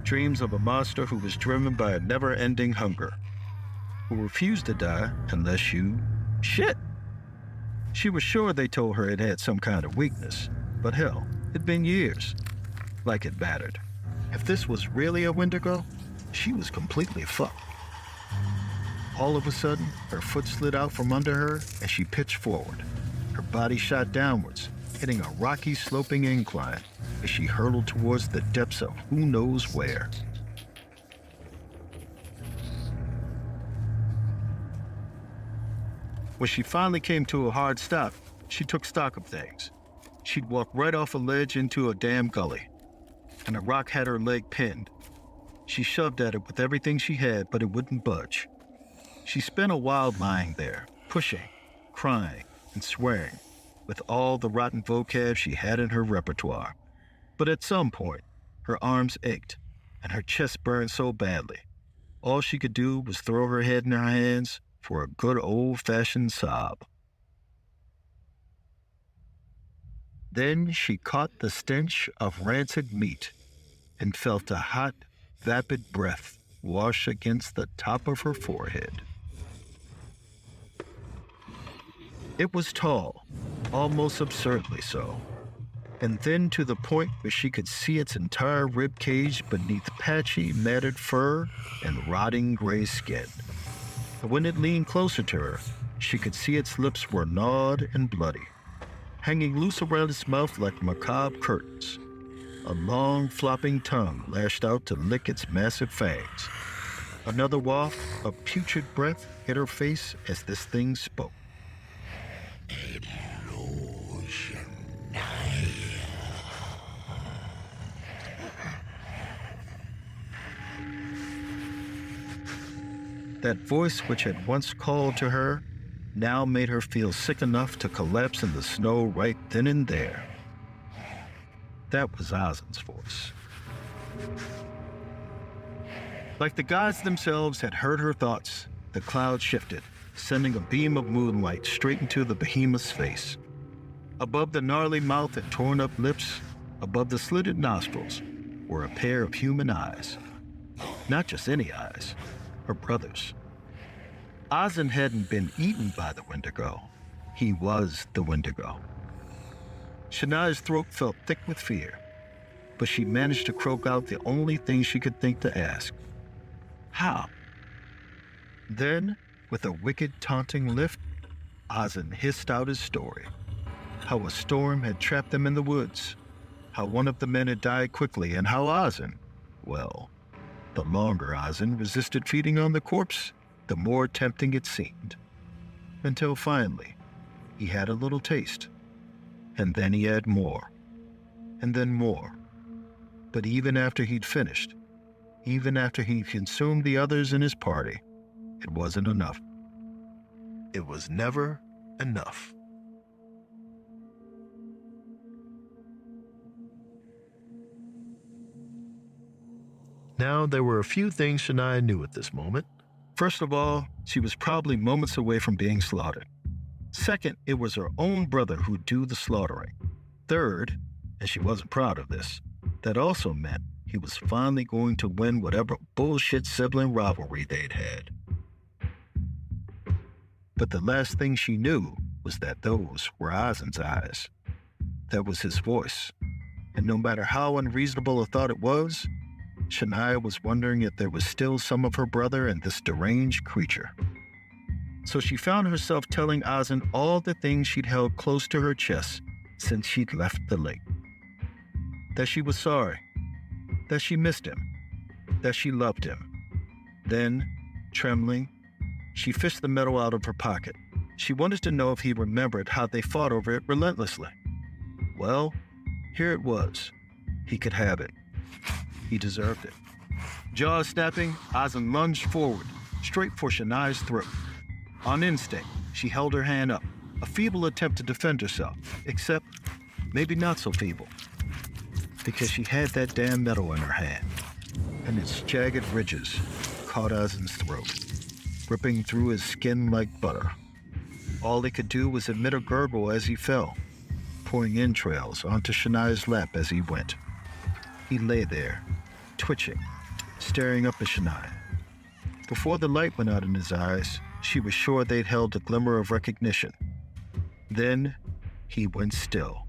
S3: Dreams of a monster who was driven by a never-ending hunger, who refused to die unless you shit. She was sure they told her it had some kind of weakness, but hell, it'd been years. Like it mattered. If this was really a Wendigo, she was completely fucked. All of a sudden, her foot slid out from under her as she pitched forward. Her body shot downwards, hitting a rocky sloping incline as she hurtled towards the depths of who knows where. When she finally came to a hard stop, she took stock of things. She'd walked right off a ledge into a damn gully, and a rock had her leg pinned. She shoved at it with everything she had, but it wouldn't budge. She spent a while lying there, pushing, crying, and swearing, with all the rotten vocab she had in her repertoire. But at some point, her arms ached, and her chest burned so badly. All she could do was throw her head in her hands for a good old-fashioned sob. Then she caught the stench of rancid meat and felt a hot, vapid breath wash against the top of her forehead. It was tall, almost absurdly so, and thin to the point where she could see its entire rib cage beneath patchy, matted fur and rotting gray skin. And when it leaned closer to her, she could see its lips were gnawed and bloody, hanging loose around its mouth like macabre curtains. A long, flopping tongue lashed out to lick its massive fangs. Another waft of putrid breath hit her face as this thing spoke. That voice which had once called to her now made her feel sick enough to collapse in the snow right then and there. That was Ozen's voice. Like the gods themselves had heard her thoughts, the cloud shifted, sending a beam of moonlight straight into the behemoth's face. Above the gnarly mouth and torn-up lips, above the slitted nostrils, were a pair of human eyes. Not just any eyes, her brother's. Ozen hadn't been eaten by the Wendigo. He was the Wendigo. Shania's throat felt thick with fear, but she managed to croak out the only thing she could think to ask. How? Then, with a wicked, taunting lift, Ozen hissed out his story. How a storm had trapped them in the woods, how one of the men had died quickly, and how Ozen, well, the longer Ozen resisted feeding on the corpse, the more tempting it seemed. Until finally, he had a little taste. And then he had more. And then more. But even after he'd finished, even after he'd consumed the others in his party, it wasn't enough.
S1: It was never enough. Now, there were a few things Shania knew at this moment.
S3: First of all, she was probably moments away from being slaughtered. Second, it was her own brother who'd do the slaughtering. Third, and she wasn't proud of this, that also meant he was finally going to win whatever bullshit sibling rivalry they'd had. But the last thing she knew was that those were Ozen's eyes. That was his voice. And no matter how unreasonable a thought it was, Shania was wondering if there was still some of her brother in this deranged creature. So she found herself telling Ozen all the things she'd held close to her chest since she'd left the lake. That she was sorry, that she missed him, that she loved him. Then, trembling, she fished the medal out of her pocket. She wanted to know if he remembered how they fought over it relentlessly. Well, here it was. He could have it. He deserved it. Jaws snapping, Ozen lunged forward, straight for Shania's throat. On instinct, she held her hand up, a feeble attempt to defend herself, except maybe not so feeble, because she had that damn metal in her hand, and its jagged ridges caught Ozen's throat. ripping through his skin like butter. All he could do was emit a gurgle as he fell, pouring entrails onto Shania's lap as he went. He lay there, twitching, staring up at Shania. Before the light went out in his eyes, she was sure they'd held a glimmer of recognition. Then, he went still.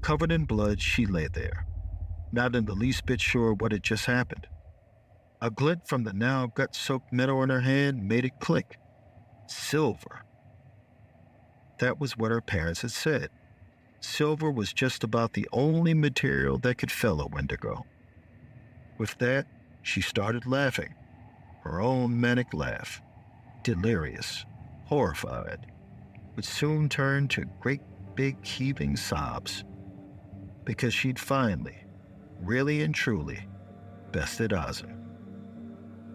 S3: Covered in blood, she lay there, not in the least bit sure what had just happened. A glint from the now gut-soaked metal in her hand made it click. Silver. That was what her parents had said. Silver was just about the only material that could fill a Wendigo. With that, she started laughing, her own manic laugh, delirious, horrified, which soon turned to great big heaving sobs, because she'd finally, really and truly, bested Ozzy.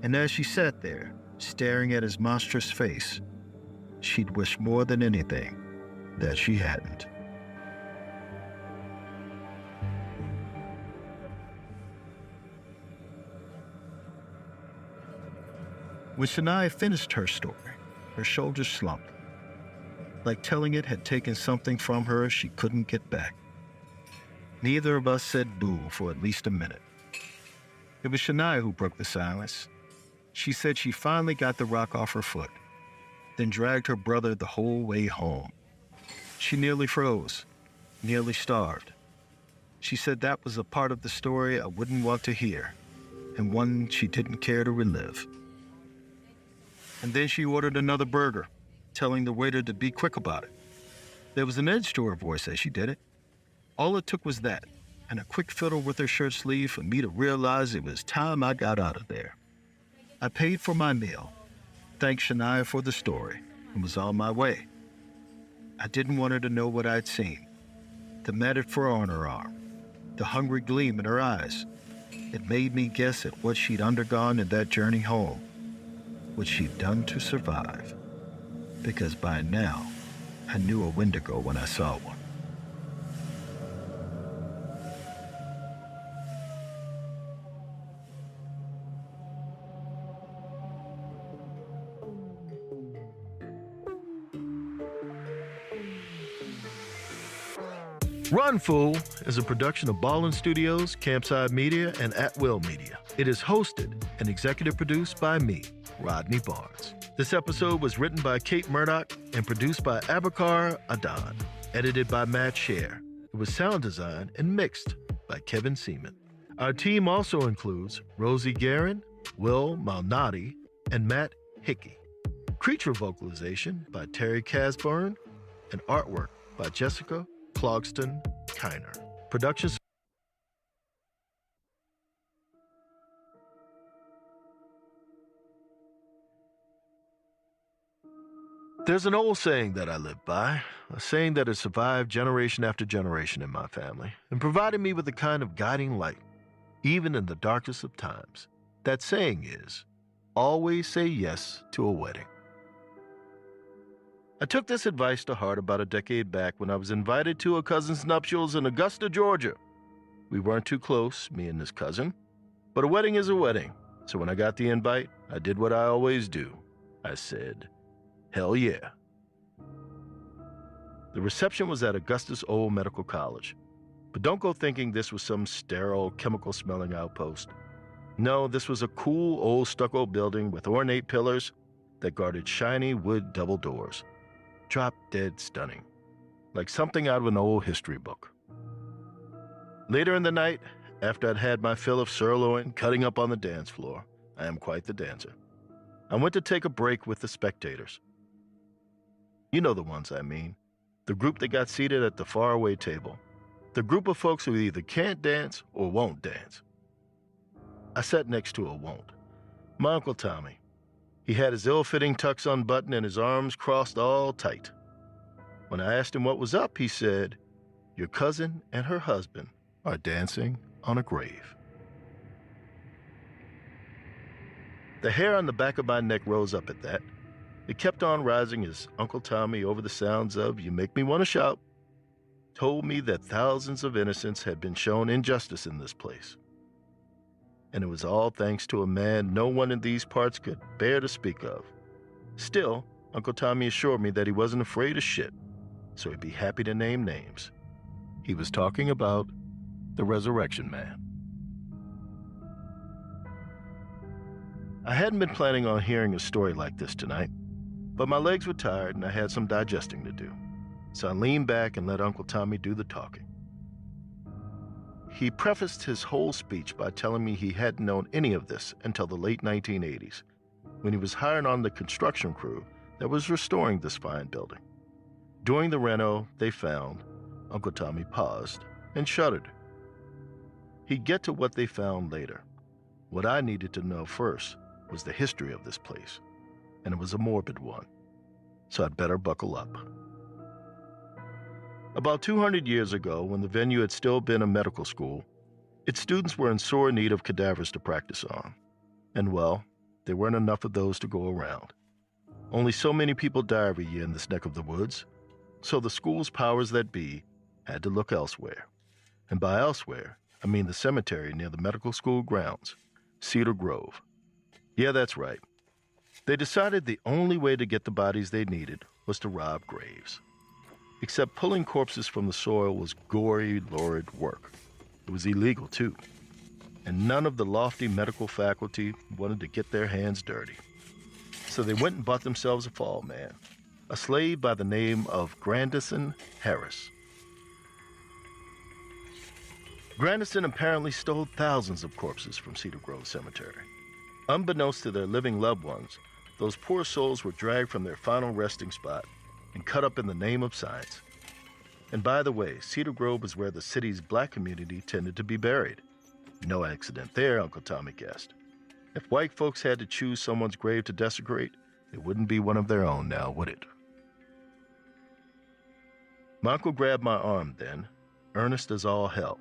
S3: And as she sat there, staring at his monstrous face, she'd wish more than anything that she hadn't. When Shania finished her story, her shoulders slumped, like telling it had taken something from her she couldn't get back. Neither of us said boo for at least a minute. It was Shania who broke the silence. She said she finally got the rock off her foot, then dragged her brother the whole way home. She nearly froze, nearly starved. She said that was a part of the story I wouldn't want to hear, and one she didn't care to relive. And then she ordered another burger, telling the waiter to be quick about it. There was an edge to her voice as she did it. All it took was that, and a quick fiddle with her shirt sleeve for me to realize it was time I got out of there. I paid for my meal, thanked Shania for the story, and was on my way. I didn't want her to know what I'd seen. The matted fur on her arm, the hungry gleam in her eyes. It made me guess at what she'd undergone in that journey home, what she'd done to survive. Because by now, I knew a Wendigo when I saw one. Run Fool is a production of Ballin Studios, Campside Media, and At Will Media. It is hosted and executive produced by me, Rodney Barnes. This episode was written by Kate Murdoch and produced by Abakar Adan. Edited by Matt Scher. It was sound designed and mixed by Kevin Seaman. Our team also includes Rosie Guerin, Will Malnati, and Matt Hickey. Creature vocalization by Terry Casburn and artwork by Jessica Clogston Kiner. Production. There's an old saying that I live by, a saying that has survived generation after generation in my family and provided me with a kind of guiding light, even in the darkest of times. That saying is, always say yes to a wedding. I took this advice to heart about a decade back when I was invited to a cousin's nuptials in Augusta, Georgia. We weren't too close, me and this cousin, but a wedding is a wedding. So when I got the invite, I did what I always do. I said, hell yeah. The reception was at Augusta's old medical college. But don't go thinking this was some sterile, chemical-smelling outpost. No, this was a cool old stucco building with ornate pillars that guarded shiny wood double doors. Drop-dead stunning, like something out of an old history book. Later in the night, after I'd had my fill of sirloin cutting up on the dance floor, I am quite the dancer, I went to take a break with the spectators. You know the ones I mean, the group that got seated at the faraway table, the group of folks who either can't dance or won't dance. I sat next to a won't, my Uncle Tommy. He had his ill-fitting tux unbuttoned and his arms crossed all tight. When I asked him what was up, he said, your cousin and her husband are dancing on a grave. The hair on the back of my neck rose up at that. It kept on rising as Uncle Tommy, over the sounds of You Make Me Want to Shout, told me that thousands of innocents had been shown injustice in this place. And it was all thanks to a man no one in these parts could bear to speak of,
S1: Still, Uncle Tommy assured me that he wasn't afraid of shit, so he'd be happy to name names. He was talking about the Resurrection Man. I hadn't been planning on hearing a story like this tonight, but my legs were tired and I had some digesting to do, so I leaned back and let Uncle Tommy do the talking. He prefaced his whole speech by telling me he hadn't known any of this until the late 1980s, when he was hired on the construction crew that was restoring this fine building. During the reno, they found, Uncle Tommy paused and shuddered. He'd get to what they found later. What I needed to know first was the history of this place, and it was a morbid one, so I'd better buckle up. About 200 years ago, when the venue had still been a medical school, its students were in sore need of cadavers to practice on. And well, there weren't enough of those to go around. Only so many people die every year in this neck of the woods, so the school's powers that be had to look elsewhere. And by elsewhere, I mean the cemetery near the medical school grounds, Cedar Grove. Yeah, that's right. They decided the only way to get the bodies they needed was to rob graves. Except pulling corpses from the soil was gory, lurid work. It was illegal, too. And none of the lofty medical faculty wanted to get their hands dirty. So they went and bought themselves a fall man, a slave by the name of Grandison Harris. Grandison apparently stole thousands of corpses from Cedar Grove Cemetery. Unbeknownst to their living loved ones, those poor souls were dragged from their final resting spot and cut up in the name of science. And by the way, Cedar Grove was where the city's black community tended to be buried. No accident there, Uncle Tommy guessed. If white folks had to choose someone's grave to desecrate, it wouldn't be one of their own now, would it? My uncle grabbed my arm then, earnest as all hell.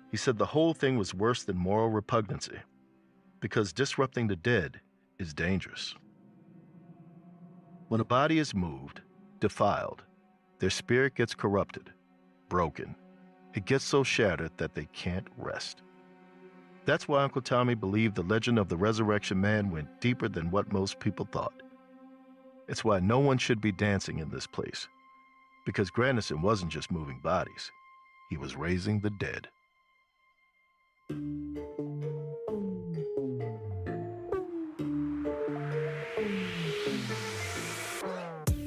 S1: He said the whole thing was worse than moral repugnancy, because disrupting the dead is dangerous. When a body is moved, defiled, their spirit gets corrupted, broken. It gets so shattered that they can't rest. That's why Uncle Tommy believed the legend of the Resurrection Man went deeper than what most people thought. It's why no one should be dancing in this place, because Grandison wasn't just moving bodies, he was raising the dead.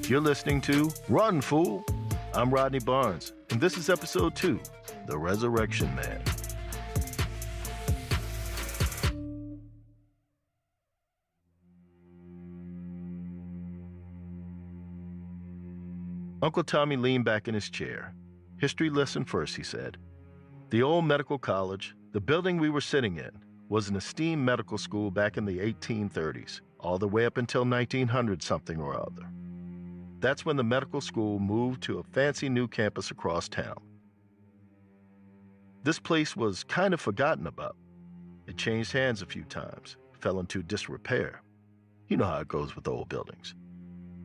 S1: You're listening to Run, Fool! I'm Rodney Barnes, and this is episode 2, The Resurrection Man. Uncle Tommy leaned back in his chair. History lesson first, he said. The old medical college, the building we were sitting in, was an esteemed medical school back in the 1830s, all the way up until 1900-something or other. That's when the medical school moved to a fancy new campus across town. This place was kind of forgotten about. It changed hands a few times, fell into disrepair. You know how it goes with old buildings.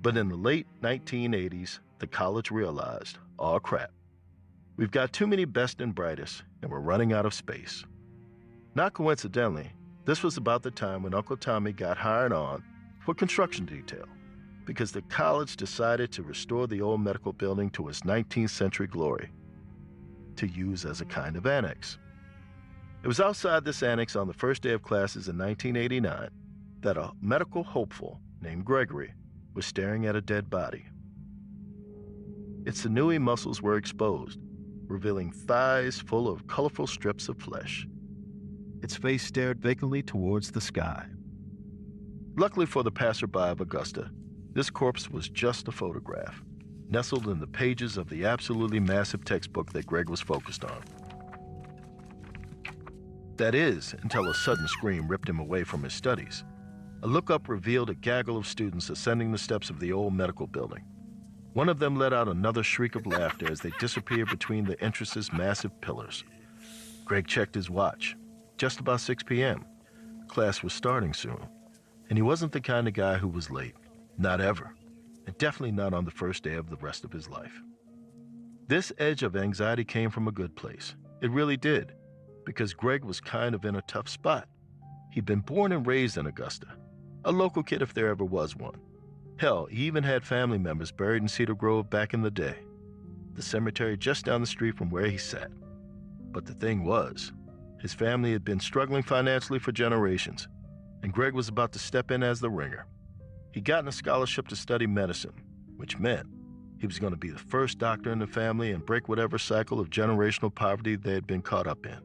S1: But in the late 1980s, the college realized, oh crap, we've got too many best and brightest, and we're running out of space. Not coincidentally, this was about the time when Uncle Tommy got hired on for construction detail, because the college decided to restore the old medical building to its 19th century glory, to use as a kind of annex. It was outside this annex on the first day of classes in 1989 that a medical hopeful named Gregory was staring at a dead body. Its sinewy muscles were exposed, revealing thighs full of colorful strips of flesh. Its face stared vacantly towards the sky. Luckily for the passerby of Augusta, this corpse was just a photograph, nestled in the pages of the absolutely massive textbook that Greg was focused on. That is, until a sudden scream ripped him away from his studies. A look-up revealed a gaggle of students ascending the steps of the old medical building. One of them let out another shriek of laughter as they disappeared between the entrance's massive pillars. Greg checked his watch. Just about 6 p.m. Class was starting soon, and he wasn't the kind of guy who was late. Not ever, and definitely not on the first day of the rest of his life. This edge of anxiety came from a good place. It really did, because Greg was kind of in a tough spot. He'd been born and raised in Augusta, a local kid if there ever was one. Hell, he even had family members buried in Cedar Grove back in the day, the cemetery just down the street from where he sat. But the thing was, his family had been struggling financially for generations, and Greg was about to step in as the ringer. He'd gotten a scholarship to study medicine, which meant he was going to be the first doctor in the family and break whatever cycle of generational poverty they had been caught up in.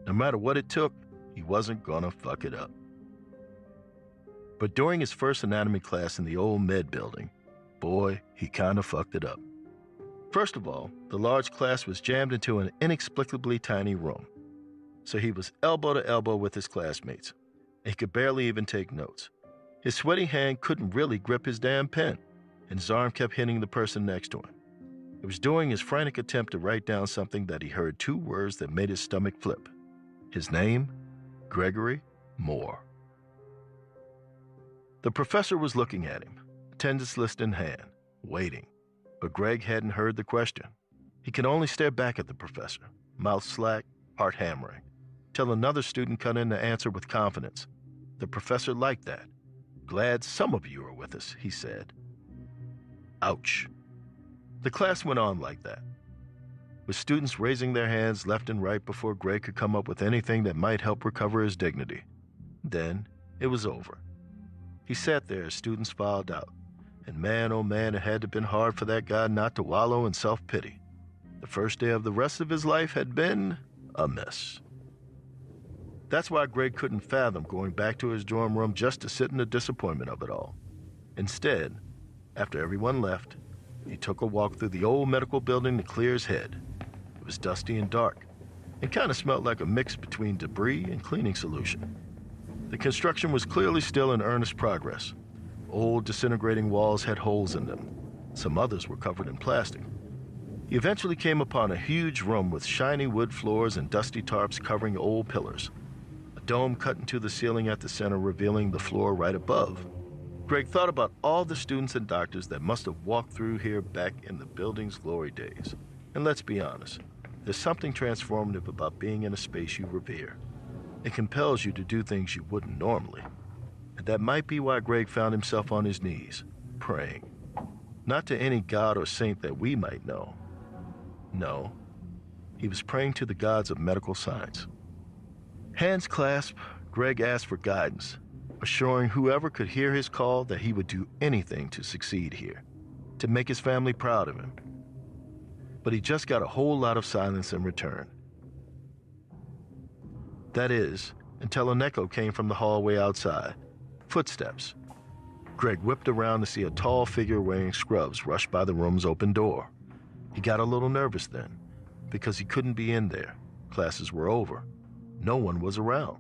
S1: No matter what it took, he wasn't going to fuck it up. But during his first anatomy class in the old med building, boy, he kind of fucked it up. First of all, the large class was jammed into an inexplicably tiny room, so he was elbow to elbow with his classmates. He could barely even take notes. His sweaty hand couldn't really grip his damn pen, and his arm kept hitting the person next to him. It was during his frantic attempt to write down something that he heard two words that made his stomach flip. His name, Gregory Moore. The professor was looking at him, attendance list in hand, waiting. But Greg hadn't heard the question. He could only stare back at the professor, mouth slack, heart hammering, till another student cut in to answer with confidence. The professor liked that. "Glad some of you are with us," he said. Ouch. The class went on like that, with students raising their hands left and right before Greg could come up with anything that might help recover his dignity. Then it was over. He sat there as students filed out, and man, oh man, it had to have been hard for that guy not to wallow in self-pity. The first day of the rest of his life had been a mess. That's why Greg couldn't fathom going back to his dorm room just to sit in the disappointment of it all. Instead, after everyone left, he took a walk through the old medical building to clear his head. It was dusty and dark, and kind of smelled like a mix between debris and cleaning solution. The construction was clearly still in earnest progress. Old, disintegrating walls had holes in them. Some others were covered in plastic. He eventually came upon a huge room with shiny wood floors and dusty tarps covering old pillars. A dome cut into the ceiling at the center, revealing the floor right above. Greg thought about all the students and doctors that must have walked through here back in the building's glory days. And let's be honest, there's something transformative about being in a space you revere. It compels you to do things you wouldn't normally. And that might be why Greg found himself on his knees, praying. Not to any god or saint that we might know. No, he was praying to the gods of medical science. Hands clasped, Greg asked for guidance, assuring whoever could hear his call that he would do anything to succeed here, to make his family proud of him. But he just got a whole lot of silence in return. That is, until an echo came from the hallway outside. Footsteps. Greg whipped around to see a tall figure wearing scrubs rush by the room's open door. He got a little nervous then, because he couldn't be in there. Classes were over. No one was around.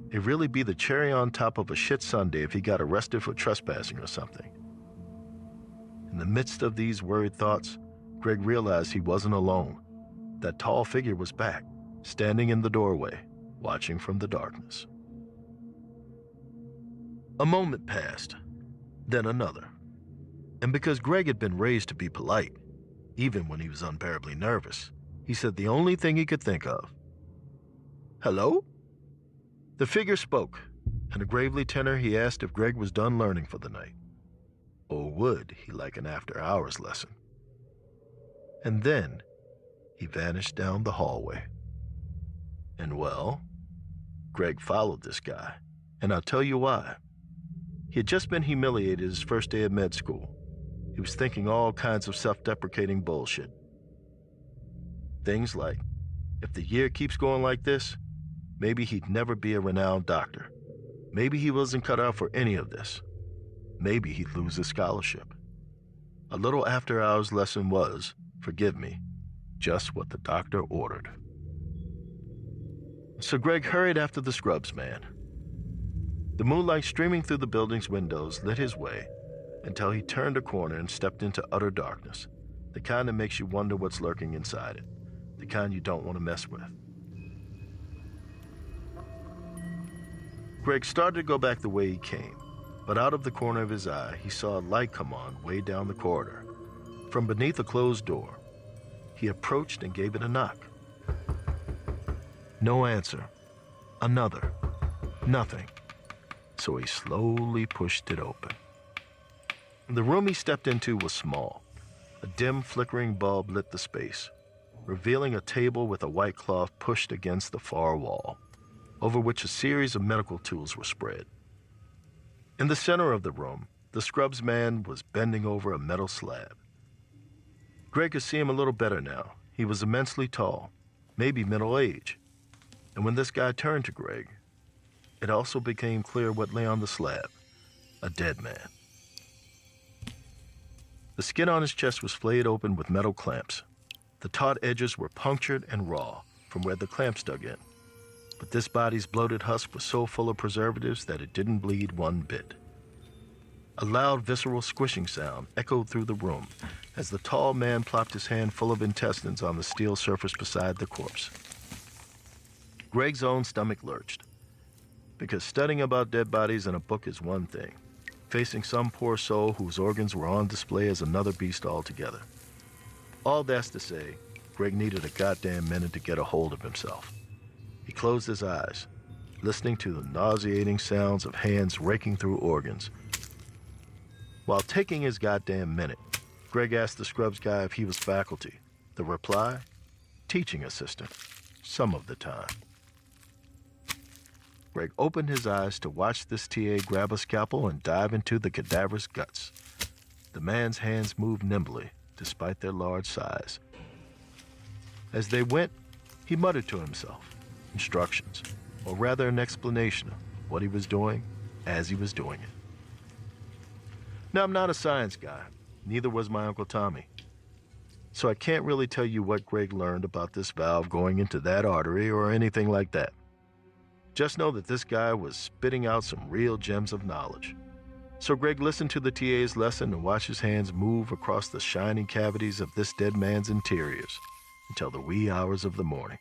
S1: It'd really be the cherry on top of a shit Sunday if he got arrested for trespassing or something. In the midst of these worried thoughts, Greg realized he wasn't alone. That tall figure was back, standing in the doorway, watching from the darkness. A moment passed, then another. And because Greg had been raised to be polite, even when he was unbearably nervous, he said the only thing he could think of. "Hello?" The figure spoke. In a gravely tenor, he asked if Greg was done learning for the night. Or would he like an after-hours lesson? And then he vanished down the hallway. And well, Greg followed this guy, and I'll tell you why. He had just been humiliated his first day of med school. He was thinking all kinds of self-deprecating bullshit. Things like, if the year keeps going like this, maybe he'd never be a renowned doctor. Maybe he wasn't cut out for any of this. Maybe he'd lose his scholarship. A little after-hours lesson was, forgive me, just what the doctor ordered. So Greg hurried after the scrubs man. The moonlight streaming through the building's windows lit his way until he turned a corner and stepped into utter darkness, the kind that makes you wonder what's lurking inside it, the kind you don't want to mess with. Greg started to go back the way he came, but out of the corner of his eye, he saw a light come on way down the corridor. From beneath a closed door, he approached and gave it a knock. No answer. Another. Nothing. So he slowly pushed it open. The room he stepped into was small. A dim, flickering bulb lit the space, revealing a table with a white cloth pushed against the far wall, over which a series of medical tools were spread. In the center of the room, the scrubs man was bending over a metal slab. Greg could see him a little better now. He was immensely tall, maybe middle age. And when this guy turned to Greg, it also became clear what lay on the slab: a dead man. The skin on his chest was flayed open with metal clamps. The taut edges were punctured and raw from where the clamps dug in. But this body's bloated husk was so full of preservatives that it didn't bleed one bit. A loud, visceral squishing sound echoed through the room as the tall man plopped his hand full of intestines on the steel surface beside the corpse. Greg's own stomach lurched, because studying about dead bodies in a book is one thing. Facing some poor soul whose organs were on display is another beast altogether. All that's to say, Greg needed a goddamn minute to get a hold of himself. He closed his eyes, listening to the nauseating sounds of hands raking through organs. While taking his goddamn minute, Greg asked the scrubs guy if he was faculty. The reply: teaching assistant, some of the time. Greg opened his eyes to watch this TA grab a scalpel and dive into the cadaver's guts. The man's hands moved nimbly, despite their large size. As they went, he muttered to himself instructions, or rather an explanation of what he was doing as he was doing it. Now, I'm not a science guy, neither was my Uncle Tommy. So I can't really tell you what Greg learned about this valve going into that artery or anything like that. Just know that this guy was spitting out some real gems of knowledge. So Greg listened to the TA's lesson and watched his hands move across the shining cavities of this dead man's interiors until the wee hours of the morning.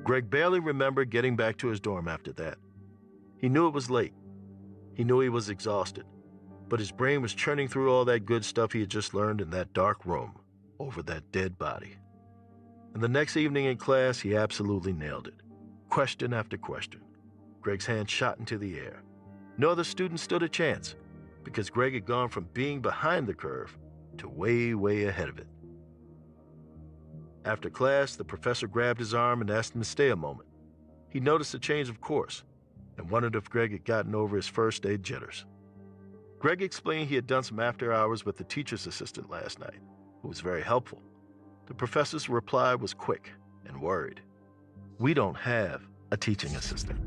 S1: Greg barely remembered getting back to his dorm after that. He knew it was late. He knew he was exhausted, but his brain was churning through all that good stuff he had just learned in that dark room over that dead body. And the next evening in class, he absolutely nailed it. Question after question. Greg's hand shot into the air. No other student stood a chance, because Greg had gone from being behind the curve to way, way ahead of it. After class, the professor grabbed his arm and asked him to stay a moment. He noticed a change of course and wondered if Greg had gotten over his first day jitters. Greg explained he had done some after hours with the teacher's assistant last night, who was very helpful. The professor's reply was quick and worried. We don't have a teaching assistant.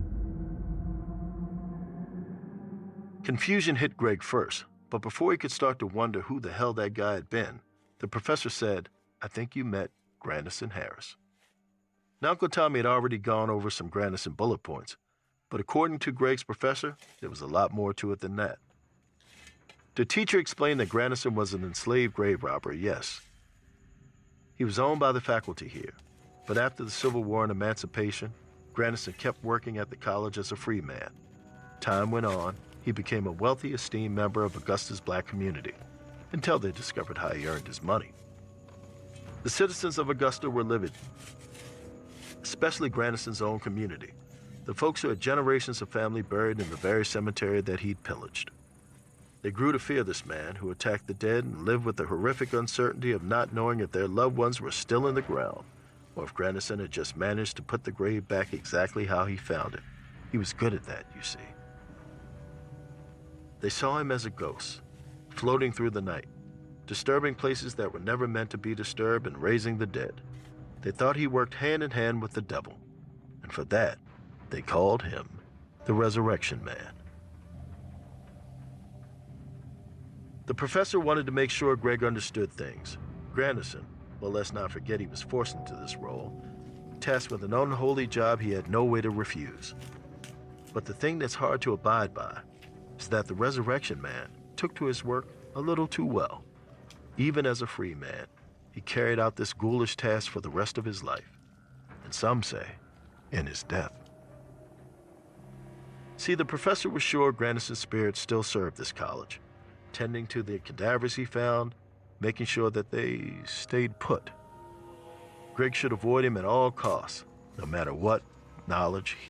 S1: Confusion hit Greg first, but before he could start to wonder who the hell that guy had been, the professor said, I think you met Grandison Harris. Now, Uncle Tommy had already gone over some Grandison bullet points, but according to Greg's professor, there was a lot more to it than that. The teacher explained that Grandison was an enslaved grave robber, yes. He was owned by the faculty here, but after the Civil War and emancipation, Grandison kept working at the college as a free man. Time went on, he became a wealthy, esteemed member of Augusta's black community, until they discovered how he earned his money. The citizens of Augusta were livid, especially Grandison's own community, the folks who had generations of family buried in the very cemetery that he'd pillaged. They grew to fear this man who attacked the dead and lived with the horrific uncertainty of not knowing if their loved ones were still in the ground or if Grandison had just managed to put the grave back exactly how he found it. He was good at that, you see. They saw him as a ghost, floating through the night, disturbing places that were never meant to be disturbed and raising the dead. They thought he worked hand in hand with the devil, and for that, they called him the Resurrection Man. The professor wanted to make sure Greg understood things. Grandison, well, let's not forget he was forced into this role, tasked with an unholy job he had no way to refuse. But the thing that's hard to abide by is that the Resurrection Man took to his work a little too well. Even as a free man, he carried out this ghoulish task for the rest of his life, and some say, in his death. See, the professor was sure Grandison's spirit still served this college, tending to the cadavers he found, making sure that they stayed put. Greg should avoid him at all costs, no matter what knowledge